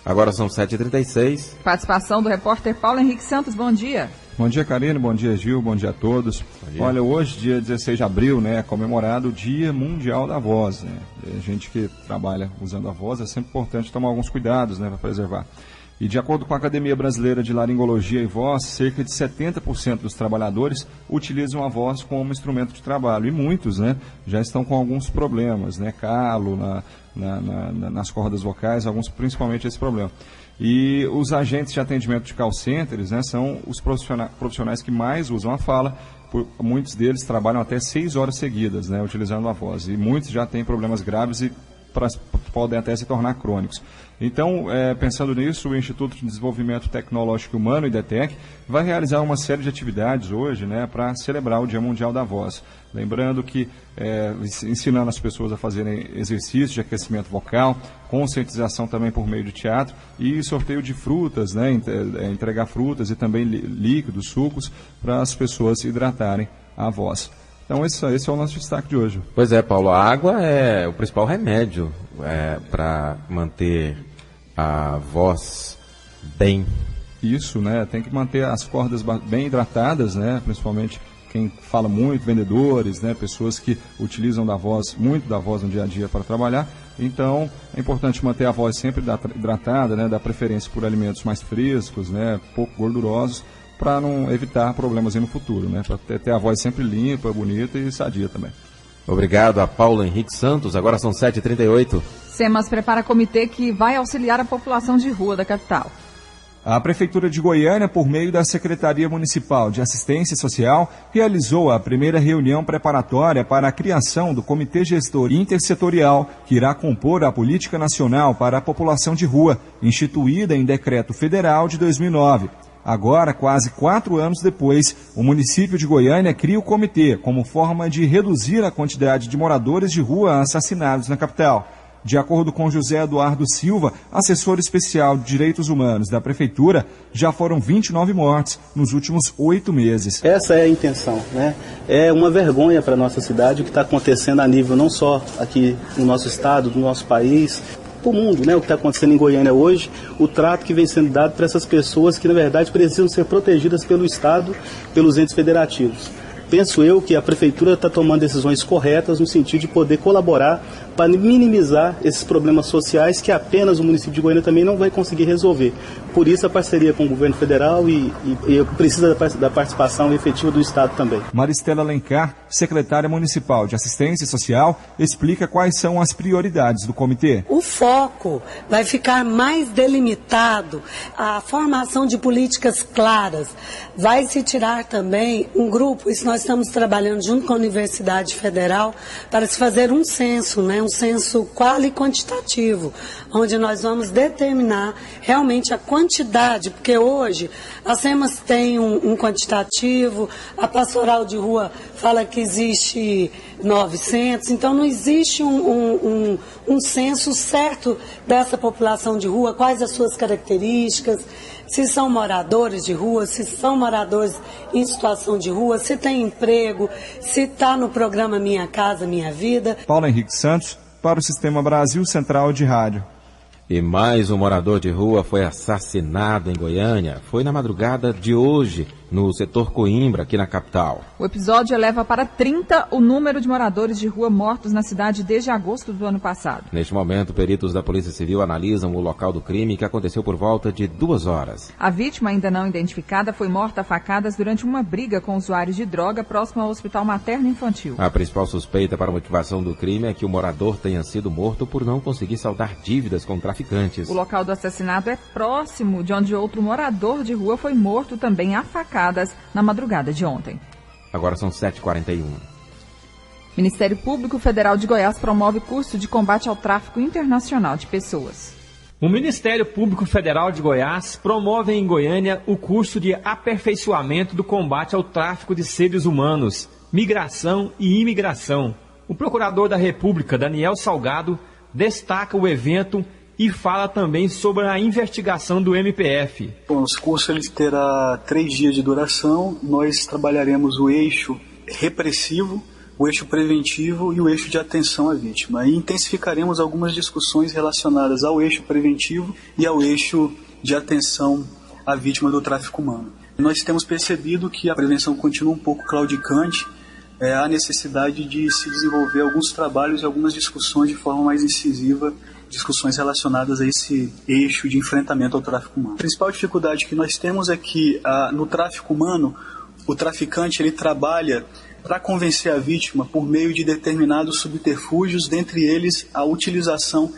Agora são 7h36. Participação do repórter Paulo Henrique Santos, bom dia. Bom dia, Karine, bom dia, Gil, bom dia a todos. Olha, hoje, dia 16 de abril, né, é comemorado o Dia Mundial da Voz, né? A gente que trabalha usando a voz é sempre importante tomar alguns cuidados, né, para preservar. E de acordo com a Academia Brasileira de Laringologia e Voz, cerca de 70% dos trabalhadores utilizam a voz como instrumento de trabalho. E muitos, né, já estão com alguns problemas, né, calo nas cordas vocais, alguns principalmente esse problema. E os agentes de atendimento de call centers, né, são os profissionais que mais usam a fala. Muitos deles trabalham até 6 horas seguidas, né, utilizando a voz. E muitos já têm problemas graves e podem até se tornar crônicos. Então, pensando nisso, o Instituto de Desenvolvimento Tecnológico Humano, IDTEC, vai realizar uma série de atividades hoje, né, para celebrar o Dia Mundial da Voz. Lembrando que ensinando as pessoas a fazerem exercícios de aquecimento vocal, conscientização também por meio de teatro e sorteio de frutas, né, entregar frutas e também líquidos, sucos, para as pessoas hidratarem a voz. Então esse é o nosso destaque de hoje. Pois é, Paulo, a água é o principal remédio para manter a voz bem. Isso, né? Tem que manter as cordas bem hidratadas, né? Principalmente quem fala muito, vendedores, né? Pessoas que utilizam muito da voz no dia a dia para trabalhar. Então é importante manter a voz sempre hidratada, né? Dar preferência por alimentos mais frescos, né? Pouco gordurosos, para não evitar problemas aí no futuro, né? Para ter a voz sempre limpa, bonita e sadia também. Obrigado a Paulo Henrique Santos. Agora são 7h38. SEMAS prepara comitê que vai auxiliar a população de rua da capital. A Prefeitura de Goiânia, por meio da Secretaria Municipal de Assistência Social, realizou a primeira reunião preparatória para a criação do Comitê Gestor Intersetorial, que irá compor a Política Nacional para a População de Rua, instituída em Decreto Federal de 2009. Agora, quase 4 anos depois, o município de Goiânia cria o comitê como forma de reduzir a quantidade de moradores de rua assassinados na capital. De acordo com José Eduardo Silva, assessor especial de Direitos Humanos da Prefeitura, já foram 29 mortes nos últimos 8 meses. Essa é a intenção, né? É uma vergonha para a nossa cidade o que está acontecendo a nível não só aqui no nosso estado, no nosso país, para o mundo, né? O que está acontecendo em Goiânia hoje, o trato que vem sendo dado para essas pessoas que, na verdade, precisam ser protegidas pelo Estado, pelos entes federativos. Penso eu que a Prefeitura está tomando decisões corretas no sentido de poder colaborar para minimizar esses problemas sociais que apenas o município de Goiânia também não vai conseguir resolver. Por isso a parceria com o governo federal e precisa da participação efetiva do Estado também. Maristela Alencar, secretária municipal de Assistência Social, explica quais são as prioridades do comitê. O foco vai ficar mais delimitado, a formação de políticas claras. Vai se tirar também um grupo, isso nós estamos trabalhando junto com a Universidade Federal, para se fazer um censo, né? Um censo quali quantitativo, onde nós vamos determinar realmente a quantidade, porque hoje a SEMAS tem um quantitativo, a pastoral de rua fala que existe 900, então não existe um censo certo dessa população de rua, quais as suas características, se são moradores de rua, se são moradores em situação de rua, se tem emprego, se está no programa Minha Casa Minha Vida. Paulo Henrique Santos, para o Sistema Brasil Central de Rádio. E mais um morador de rua foi assassinado em Goiânia. Foi na madrugada de hoje, no setor Coimbra, aqui na capital. O episódio eleva para 30 o número de moradores de rua mortos na cidade desde agosto do ano passado. Neste momento, peritos da Polícia Civil analisam o local do crime, que aconteceu por volta de 2 horas. A vítima, ainda não identificada, foi morta a facadas durante uma briga com usuários de droga próximo ao Hospital Materno-Infantil. A principal suspeita para a motivação do crime é que o morador tenha sido morto por não conseguir saldar dívidas com traficantes. O local do assassinato é próximo de onde outro morador de rua foi morto também a facadas na madrugada de ontem. Agora são 7h41. Ministério Público Federal de Goiás promove curso de combate ao tráfico internacional de pessoas. O Ministério Público Federal de Goiás promove em Goiânia o curso de aperfeiçoamento do combate ao tráfico de seres humanos, migração e imigração. O procurador da República, Daniel Salgado, destaca o evento e fala também sobre a investigação do MPF. Bom, esse curso ele terá 3 dias de duração. Nós trabalharemos o eixo repressivo, o eixo preventivo e o eixo de atenção à vítima. E intensificaremos algumas discussões relacionadas ao eixo preventivo e ao eixo de atenção à vítima do tráfico humano. Nós temos percebido que a prevenção continua um pouco claudicante. Há necessidade de se desenvolver alguns trabalhos e algumas discussões de forma mais incisiva, discussões relacionadas a esse eixo de enfrentamento ao tráfico humano. A principal dificuldade que nós temos é que no tráfico humano, o traficante ele trabalha para convencer a vítima por meio de determinados subterfúgios, dentre eles a utilização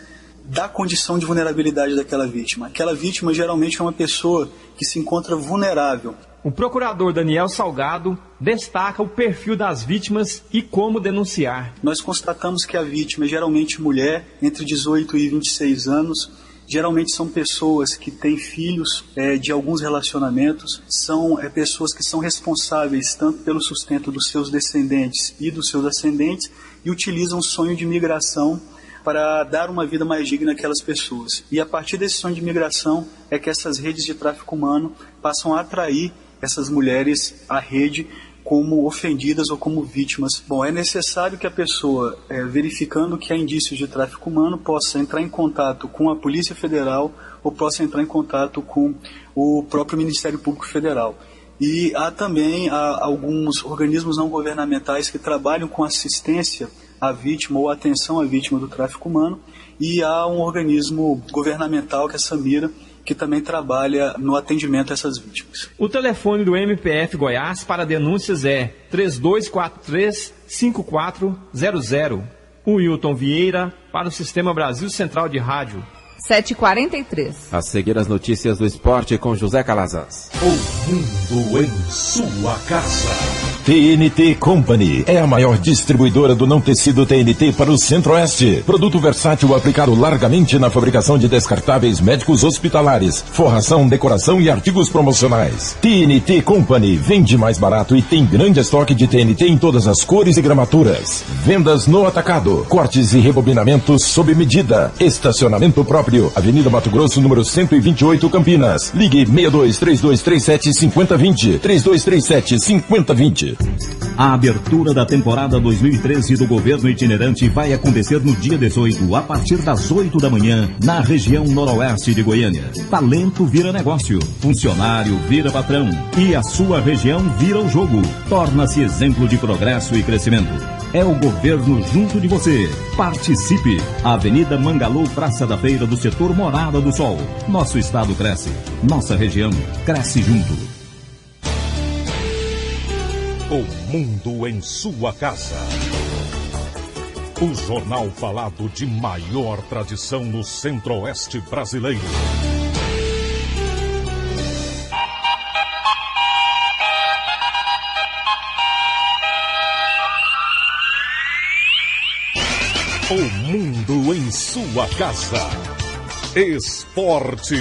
da condição de vulnerabilidade daquela vítima. Aquela vítima geralmente é uma pessoa que se encontra vulnerável. O procurador Daniel Salgado destaca o perfil das vítimas e como denunciar. Nós constatamos que a vítima é geralmente mulher, entre 18 e 26 anos. Geralmente são pessoas que têm filhos de alguns relacionamentos, são pessoas que são responsáveis tanto pelo sustento dos seus descendentes e dos seus ascendentes e utilizam o sonho de migração para dar uma vida mais digna àquelas pessoas. E a partir desse sonho de migração é que essas redes de tráfico humano passam a atrair essas mulheres à rede como ofendidas ou como vítimas. Bom, é necessário que a pessoa, verificando que há indícios de tráfico humano, possa entrar em contato com a Polícia Federal ou possa entrar em contato com o próprio Ministério Público Federal. E há também alguns organismos não governamentais que trabalham com assistência à vítima ou atenção à vítima do tráfico humano, e há um organismo governamental, que é a Samira, que também trabalha no atendimento a essas vítimas. O telefone do MPF Goiás para denúncias é 3243-5400. O Wilton Vieira para o Sistema Brasil Central de Rádio. 7h43. A seguir as notícias do esporte com José Calazans. O mundo em sua casa. TNT Company é a maior distribuidora do não tecido TNT para o Centro-Oeste. Produto versátil aplicado largamente na fabricação de descartáveis médicos hospitalares, forração, decoração e artigos promocionais. TNT Company vende mais barato e tem grande estoque de TNT em todas as cores e gramaturas. Vendas no atacado, cortes e rebobinamentos sob medida. Estacionamento próprio. Avenida Mato Grosso, número 128, Campinas. Ligue 62-3237-5020. 3237-5020. A abertura da temporada 2013 do Governo Itinerante vai acontecer no dia 18, a partir das 8 da manhã, na região noroeste de Goiânia. Talento vira negócio, funcionário vira patrão e a sua região vira o jogo. Torna-se exemplo de progresso e crescimento. É o governo junto de você. Participe. Avenida Mangalô, Praça da Feira do Setor Morada do Sol. Nosso estado cresce. Nossa região cresce junto. O mundo em sua casa. O jornal falado de maior tradição no Centro-Oeste brasileiro. O mundo em sua casa. Esporte.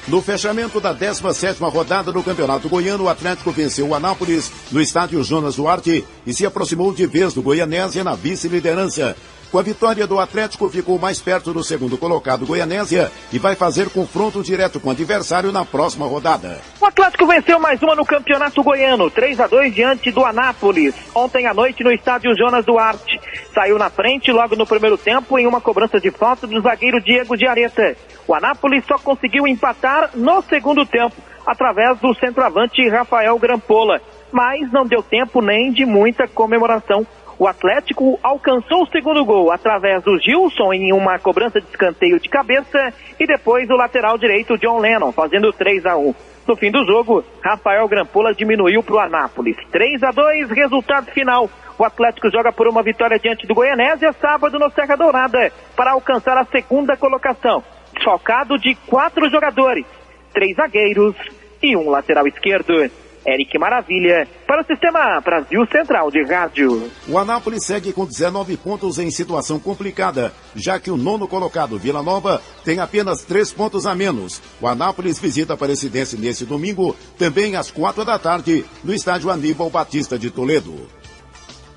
No fechamento da 17ª rodada do Campeonato Goiano, o Atlético venceu o Anápolis no estádio Jonas Duarte e se aproximou de vez do Goianésia na vice-liderança. Com a vitória do Atlético, ficou mais perto do segundo colocado Goianésia e vai fazer confronto direto com o adversário na próxima rodada. O Atlético venceu mais uma no Campeonato Goiano, 3-2 diante do Anápolis, ontem à noite no estádio Jonas Duarte. Saiu na frente logo no primeiro tempo em uma cobrança de falta do zagueiro Diego de Areta. O Anápolis só conseguiu empatar no segundo tempo, através do centroavante Rafael Grampola, mas não deu tempo nem de muita comemoração. O Atlético alcançou o segundo gol através do Gilson em uma cobrança de escanteio de cabeça e depois o lateral direito John Lennon, fazendo 3-1. No fim do jogo, Rafael Grampola diminuiu para o Anápolis. 3-2, resultado final. O Atlético joga por uma vitória diante do Goianésia sábado no Serra Dourada para alcançar a segunda colocação. Desfalcado de 4 jogadores, 3 zagueiros e 1 lateral esquerdo. Eric Maravilha, para o Sistema Brasil Central de Rádio. O Anápolis segue com 19 pontos em situação complicada, já que o 9º colocado, Vila Nova, tem apenas 3 pontos a menos. O Anápolis visita a Aparecidense neste domingo, também às 4 da tarde, no estádio Aníbal Batista de Toledo.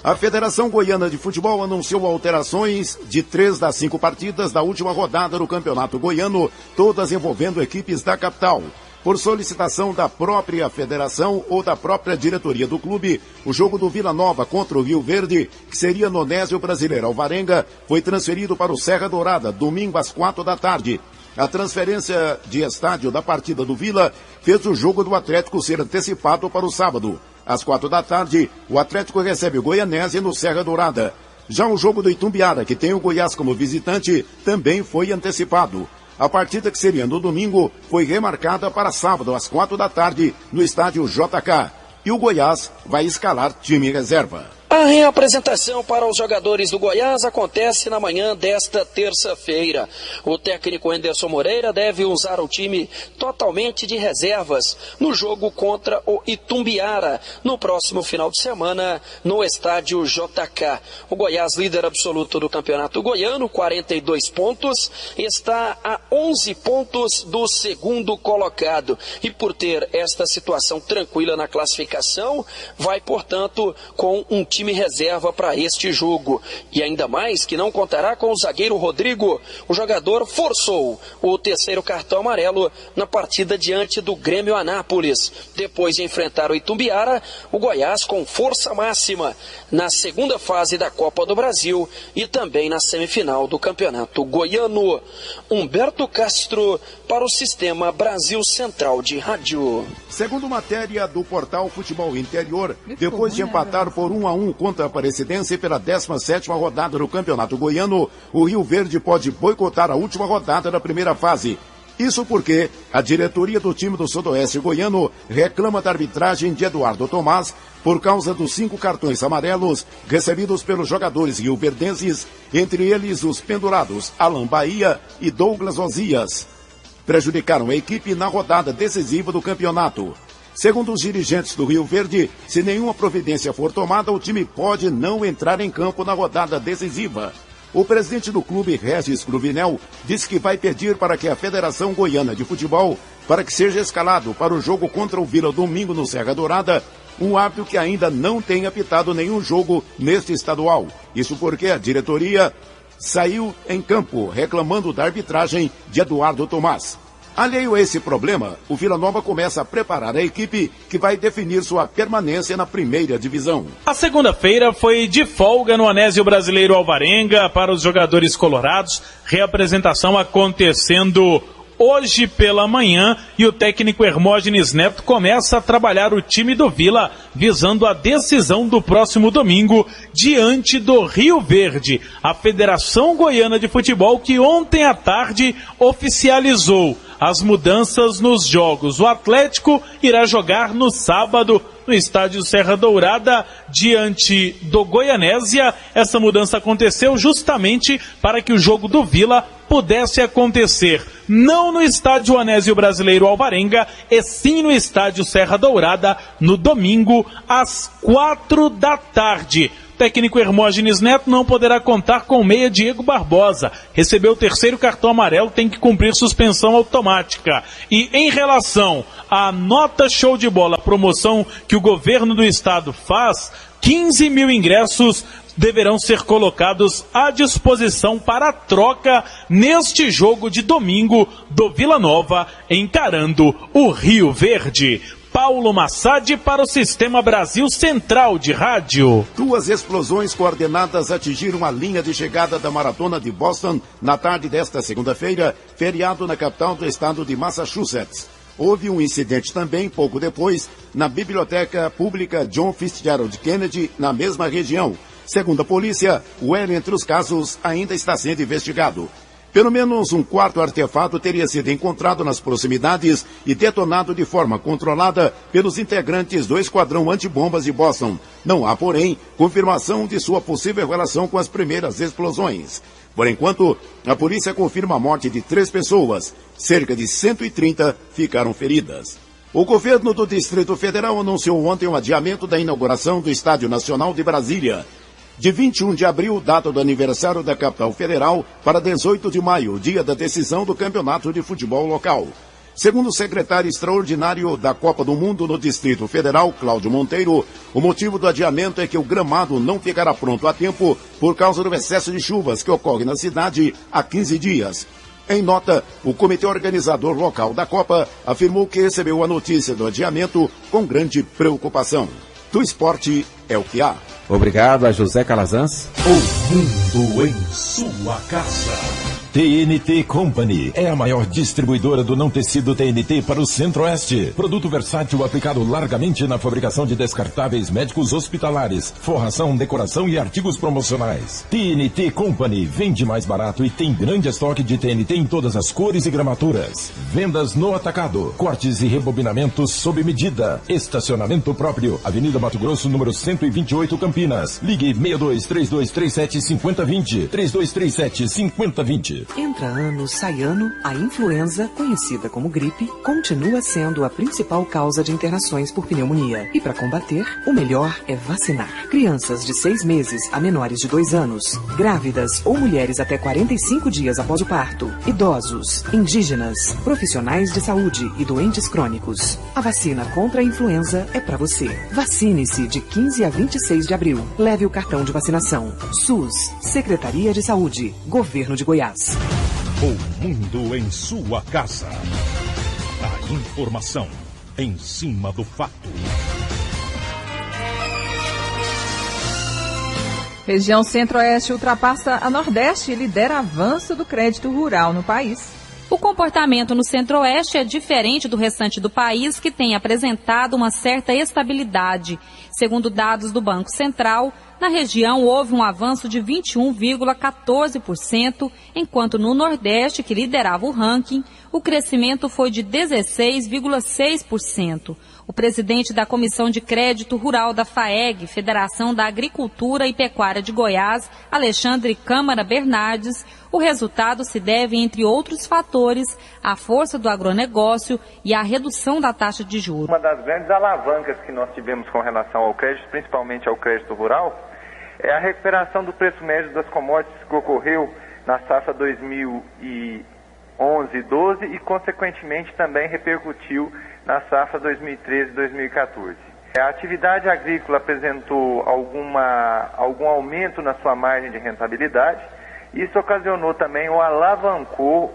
A Federação Goiana de Futebol anunciou alterações de 3 das 5 partidas da última rodada do Campeonato Goiano, todas envolvendo equipes da capital. Por solicitação da própria federação ou da própria diretoria do clube, o jogo do Vila Nova contra o Rio Verde, que seria no Nésio Brasileiro Alvarenga, foi transferido para o Serra Dourada, domingo às 4 da tarde. A transferência de estádio da partida do Vila fez o jogo do Atlético ser antecipado para o sábado. Às 4 da tarde, o Atlético recebe o Goianésia no Serra Dourada. Já o jogo do Itumbiara, que tem o Goiás como visitante, também foi antecipado. A partida, que seria no domingo, foi remarcada para sábado, às 4 da tarde, no estádio JK. E o Goiás vai escalar time reserva. A reapresentação para os jogadores do Goiás acontece na manhã desta terça-feira. O técnico Anderson Moreira deve usar o time totalmente de reservas no jogo contra o Itumbiara, no próximo final de semana, no estádio JK. O Goiás, líder absoluto do Campeonato Goiano, 42 pontos, está a 11 pontos do segundo colocado. E por ter esta situação tranquila na classificação, vai, portanto, com um time reserva para este jogo. E ainda mais que não contará com o zagueiro Rodrigo. O jogador forçou o 3º cartão amarelo na partida diante do Grêmio Anápolis. Depois de enfrentar o Itumbiara, o Goiás com força máxima na segunda fase da Copa do Brasil e também na semifinal do Campeonato Goiano. Humberto Castro para o Sistema Brasil Central de Rádio. Segundo matéria do portal Futebol Interior, depois de empatar por 1-1 contra a Aparecidense pela 17ª rodada do Campeonato Goiano, o Rio Verde pode boicotar a última rodada da primeira fase. Isso porque a diretoria do time do Sudoeste Goiano reclama da arbitragem de Eduardo Tomás por causa dos 5 cartões amarelos recebidos pelos jogadores rioverdenses, entre eles os pendurados Alan Bahia e Douglas Ozias. Prejudicaram a equipe na rodada decisiva do campeonato. Segundo os dirigentes do Rio Verde, se nenhuma providência for tomada, o time pode não entrar em campo na rodada decisiva. O presidente do clube, Regis Cruvinel, disse que vai pedir para que a Federação Goiana de Futebol, para que seja escalado para o jogo contra o Vila domingo no Serra Dourada, um árbitro que ainda não tem apitado nenhum jogo neste estadual. Isso porque a diretoria saiu em campo reclamando da arbitragem de Eduardo Tomás. Alheio a esse problema, o Vila Nova começa a preparar a equipe que vai definir sua permanência na primeira divisão. A segunda-feira foi de folga no Anésio Brasileiro Alvarenga para os jogadores colorados, reapresentação acontecendo hoje pela manhã e o técnico Hermógenes Neto começa a trabalhar o time do Vila, visando a decisão do próximo domingo diante do Rio Verde. A Federação Goiana de Futebol, que ontem à tarde oficializou as mudanças nos jogos. O Atlético irá jogar no sábado no estádio Serra Dourada diante do Goianésia. Essa mudança aconteceu justamente para que o jogo do Vila pudesse acontecer não no estádio Anésio Brasileiro Alvarenga, e sim no estádio Serra Dourada no domingo às 4 da tarde. Técnico Hermógenes Neto não poderá contar com o meia Diego Barbosa. Recebeu o 3º cartão amarelo, tem que cumprir suspensão automática. E em relação à nota show de bola, promoção que o governo do estado faz, 15 mil ingressos deverão ser colocados à disposição para troca neste jogo de domingo do Vila Nova, encarando o Rio Verde. Paulo Massad para o Sistema Brasil Central de Rádio. 2 explosões coordenadas atingiram a linha de chegada da Maratona de Boston na tarde desta segunda-feira, feriado na capital do estado de Massachusetts. Houve um incidente também, pouco depois, na Biblioteca Pública John Fitzgerald Kennedy, na mesma região. Segundo a polícia, o elo entre os casos ainda está sendo investigado. Pelo menos um quarto artefato teria sido encontrado nas proximidades e detonado de forma controlada pelos integrantes do Esquadrão Antibombas de Boston. Não há, porém, confirmação de sua possível relação com as primeiras explosões. Por enquanto, a polícia confirma a morte de 3 pessoas. Cerca de 130 ficaram feridas. O governo do Distrito Federal anunciou ontem o adiamento da inauguração do Estádio Nacional de Brasília, de 21 de abril, data do aniversário da capital federal, para 18 de maio, dia da decisão do campeonato de futebol local. Segundo o secretário extraordinário da Copa do Mundo no Distrito Federal, Cláudio Monteiro, o motivo do adiamento é que o gramado não ficará pronto a tempo por causa do excesso de chuvas que ocorre na cidade há 15 dias. Em nota, o comitê organizador local da Copa afirmou que recebeu a notícia do adiamento com grande preocupação. Do esporte é o que há. Obrigado a José Calazans. O mundo em sua casa. TNT Company é a maior distribuidora do não tecido TNT para o Centro-Oeste. Produto versátil aplicado largamente na fabricação de descartáveis médicos hospitalares, forração, decoração e artigos promocionais. TNT Company vende mais barato e tem grande estoque de TNT em todas as cores e gramaturas. Vendas no atacado, cortes e rebobinamentos sob medida. Estacionamento próprio, Avenida Mato Grosso, número 128, Campinas. Ligue 62-3237-5020, 3237-5020. Entra ano, sai ano, a influenza, conhecida como gripe, continua sendo a principal causa de internações por pneumonia. E para combater, o melhor é vacinar. Crianças de 6 meses a menores de 2 anos, grávidas ou mulheres até 45 dias após o parto, idosos, indígenas, profissionais de saúde e doentes crônicos. A vacina contra a influenza é para você. Vacine-se de 15 a 26 de abril. Leve o cartão de vacinação. SUS, Secretaria de Saúde, Governo de Goiás. O mundo em sua casa. A informação em cima do fato. Região Centro-Oeste ultrapassa a Nordeste e lidera avanço do crédito rural no país. O comportamento no Centro-Oeste é diferente do restante do país, que tem apresentado uma certa estabilidade. Segundo dados do Banco Central, na região houve um avanço de 21,14%, enquanto no Nordeste, que liderava o ranking, o crescimento foi de 16,6%. O presidente da Comissão de Crédito Rural da FAEG, Federação da Agricultura e Pecuária de Goiás, Alexandre Câmara Bernardes, o resultado se deve, entre outros fatores, à força do agronegócio e à redução da taxa de juros. Uma das grandes alavancas que nós tivemos com relação ao crédito, principalmente ao crédito rural, é a recuperação do preço médio das commodities que ocorreu na safra 2011-12 e, consequentemente, também repercutiu na safra 2013-2014. A atividade agrícola apresentou algum aumento na sua margem de rentabilidade. Isso ocasionou também ou alavancou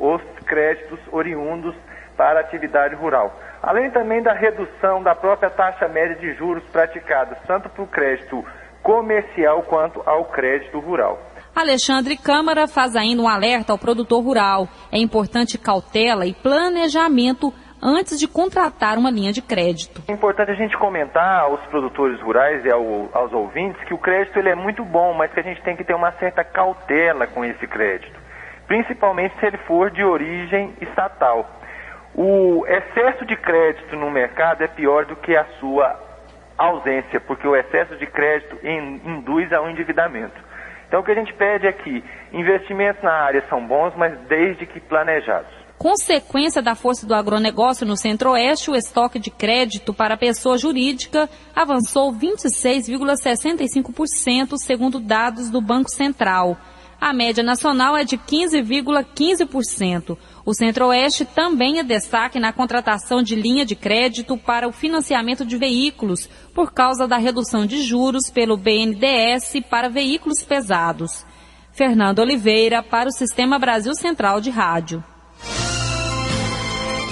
os créditos oriundos para a atividade rural. Além também da redução da própria taxa média de juros praticadas, tanto para o crédito comercial quanto ao crédito rural. Alexandre Câmara faz ainda um alerta ao produtor rural. É importante cautela e planejamento antes de contratar uma linha de crédito. É importante a gente comentar aos produtores rurais e aos ouvintes que o crédito ele é muito bom, mas que a gente tem que ter uma certa cautela com esse crédito, principalmente se ele for de origem estatal. O excesso de crédito no mercado é pior do que a sua ausência, porque o excesso de crédito induz ao endividamento. Então o que a gente pede é que investimentos na área são bons, mas desde que planejados. Consequência da força do agronegócio no Centro-Oeste, o estoque de crédito para a pessoa jurídica avançou 26,65%, segundo dados do Banco Central. A média nacional é de 15,15%. O Centro-Oeste também é destaque na contratação de linha de crédito para o financiamento de veículos, por causa da redução de juros pelo BNDES para veículos pesados. Fernando Oliveira, para o Sistema Brasil Central de Rádio.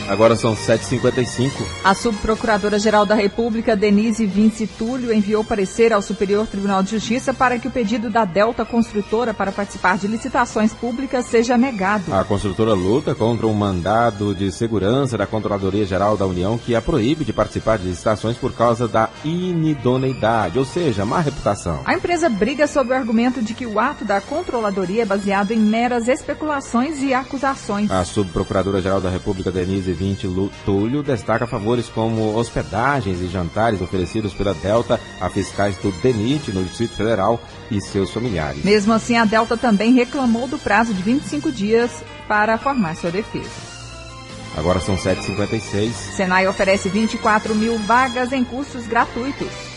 Agora são 7h55. A subprocuradora-geral da República, Denise Vince Túlio, enviou parecer ao Superior Tribunal de Justiça para que o pedido da Delta Construtora para participar de licitações públicas seja negado. A construtora luta contra um mandado de segurança da Controladoria-Geral da União que a proíbe de participar de licitações por causa da inidoneidade, ou seja, má reputação. A empresa briga sob o argumento de que o ato da Controladoria é baseado em meras especulações e acusações. A subprocuradora-geral da República, Denise Vince Túlio, destaca favores como hospedagens e jantares oferecidos pela Delta a fiscais do DENIT no Distrito Federal e seus familiares. Mesmo assim, a Delta também reclamou do prazo de 25 dias para formar sua defesa. Agora são 7h56. Senai oferece 24 mil vagas em cursos gratuitos.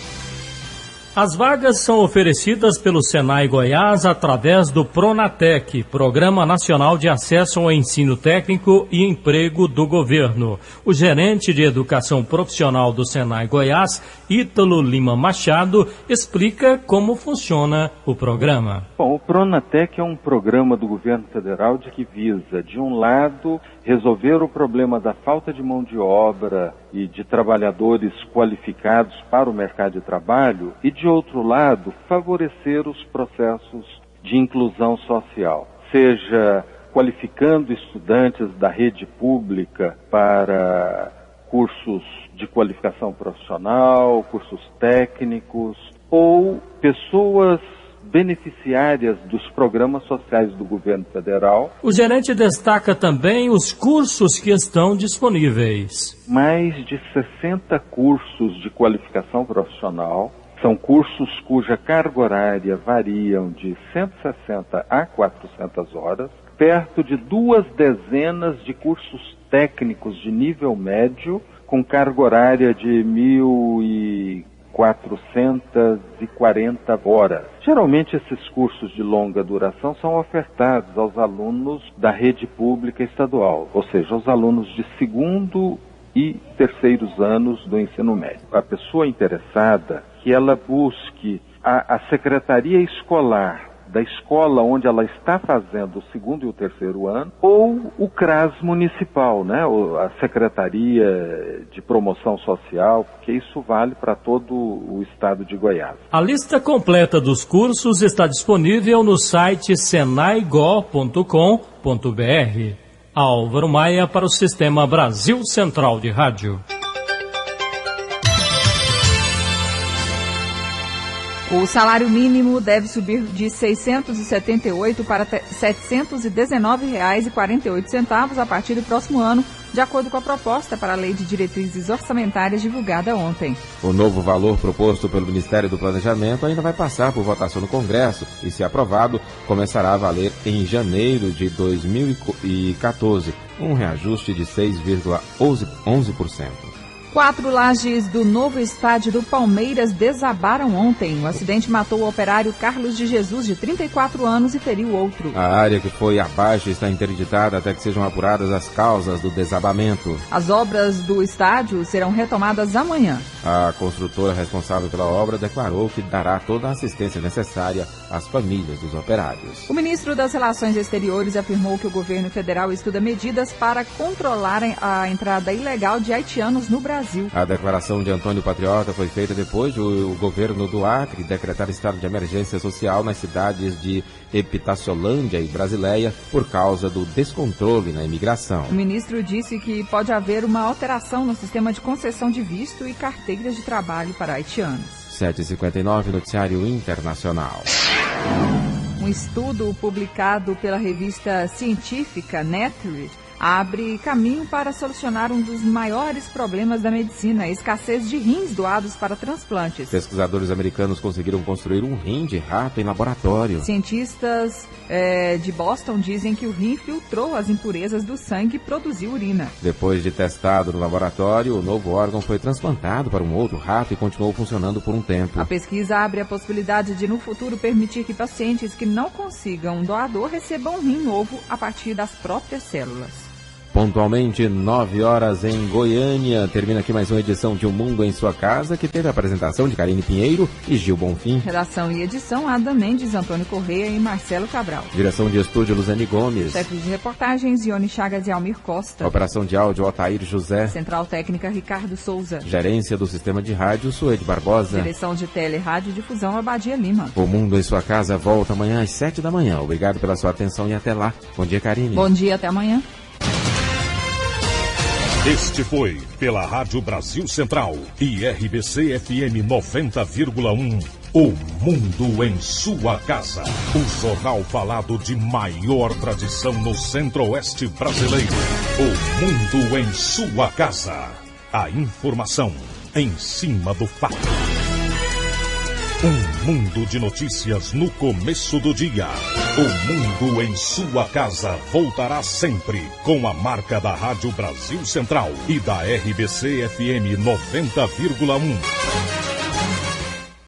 As vagas são oferecidas pelo Senai Goiás através do Pronatec, Programa Nacional de Acesso ao Ensino Técnico e Emprego do Governo. O gerente de Educação Profissional do Senai Goiás, Ítalo Lima Machado, explica como funciona o programa. Bom, o Pronatec é um programa do governo federal que visa, de um lado, resolver o problema da falta de mão de obra e de trabalhadores qualificados para o mercado de trabalho e, de outro lado, favorecer os processos de inclusão social, seja qualificando estudantes da rede pública para cursos de qualificação profissional, cursos técnicos, ou pessoas beneficiárias dos programas sociais do governo federal. O gerente destaca também os cursos que estão disponíveis. Mais de 60 cursos de qualificação profissional. São cursos cuja carga horária variam de 160 a 400 horas. Perto de 2 dezenas de cursos técnicos de nível médio, com carga horária de 1.440 horas. Geralmente esses cursos de longa duração são ofertados aos alunos da rede pública estadual, ou seja, aos alunos de segundo e terceiros anos do ensino médio. A pessoa interessada, que ela busque a secretaria escolar da escola onde ela está fazendo o segundo e o terceiro ano, ou o CRAS municipal, né? A Secretaria de Promoção Social, porque isso vale para todo o estado de Goiás. A lista completa dos cursos está disponível no site senaigo.com.br. Álvaro Maia para o Sistema Brasil Central de Rádio. O salário mínimo deve subir de R$ 678 para R$ 719,48 a partir do próximo ano, de acordo com a proposta para a Lei de Diretrizes Orçamentárias divulgada ontem. O novo valor proposto pelo Ministério do Planejamento ainda vai passar por votação no Congresso e, se aprovado, começará a valer em janeiro de 2014, um reajuste de 6,11%. 4 lajes do novo estádio do Palmeiras desabaram ontem. O acidente matou o operário Carlos de Jesus, de 34 anos, e feriu outro. A área que foi abaixo está interditada até que sejam apuradas as causas do desabamento. As obras do estádio serão retomadas amanhã. A construtora responsável pela obra declarou que dará toda a assistência necessária às famílias dos operários. O ministro das Relações Exteriores afirmou que o governo federal estuda medidas para controlar a entrada ilegal de haitianos no Brasil. A declaração de Antônio Patriota foi feita depois do governo do Acre decretar estado de emergência social nas cidades de Epitaciolândia e Brasileia por causa do descontrole na imigração. O ministro disse que pode haver uma alteração no sistema de concessão de visto e carteiras de trabalho para haitianos. 7h59, Noticiário Internacional. Um estudo publicado pela revista científica Nature abre caminho para solucionar um dos maiores problemas da medicina, a escassez de rins doados para transplantes. Pesquisadores americanos conseguiram construir um rim de rato em laboratório. Cientistas de Boston dizem que o rim filtrou as impurezas do sangue e produziu urina. Depois de testado no laboratório, o novo órgão foi transplantado para um outro rato e continuou funcionando por um tempo. A pesquisa abre a possibilidade de, no futuro, permitir que pacientes que não consigam um doador recebam um rim novo a partir das próprias células. Pontualmente, 9 horas em Goiânia. Termina aqui mais uma edição de O Mundo em Sua Casa, que teve a apresentação de Karine Pinheiro e Gil Bonfim. Redação e edição, Adam Mendes, Antônio Correia e Marcelo Cabral. Direção de estúdio, Luzane Gomes. Chefes de reportagens, Ione Chagas e Almir Costa. Operação de áudio, Otair José. Central técnica, Ricardo Souza. Gerência do sistema de rádio, Suede Barbosa. Direção de tele, rádio e difusão, Abadia Lima. O Mundo em Sua Casa volta amanhã às 7 da manhã. Obrigado pela sua atenção e até lá. Bom dia, Karine. Bom dia, até amanhã. Este foi, pela Rádio Brasil Central e RBC FM 90,1, O Mundo em Sua Casa. O jornal falado de maior tradição no Centro-Oeste brasileiro. O Mundo em Sua Casa. A informação em cima do fato. Um mundo de notícias no começo do dia. O Mundo em Sua Casa voltará sempre com a marca da Rádio Brasil Central e da RBC FM 90,1.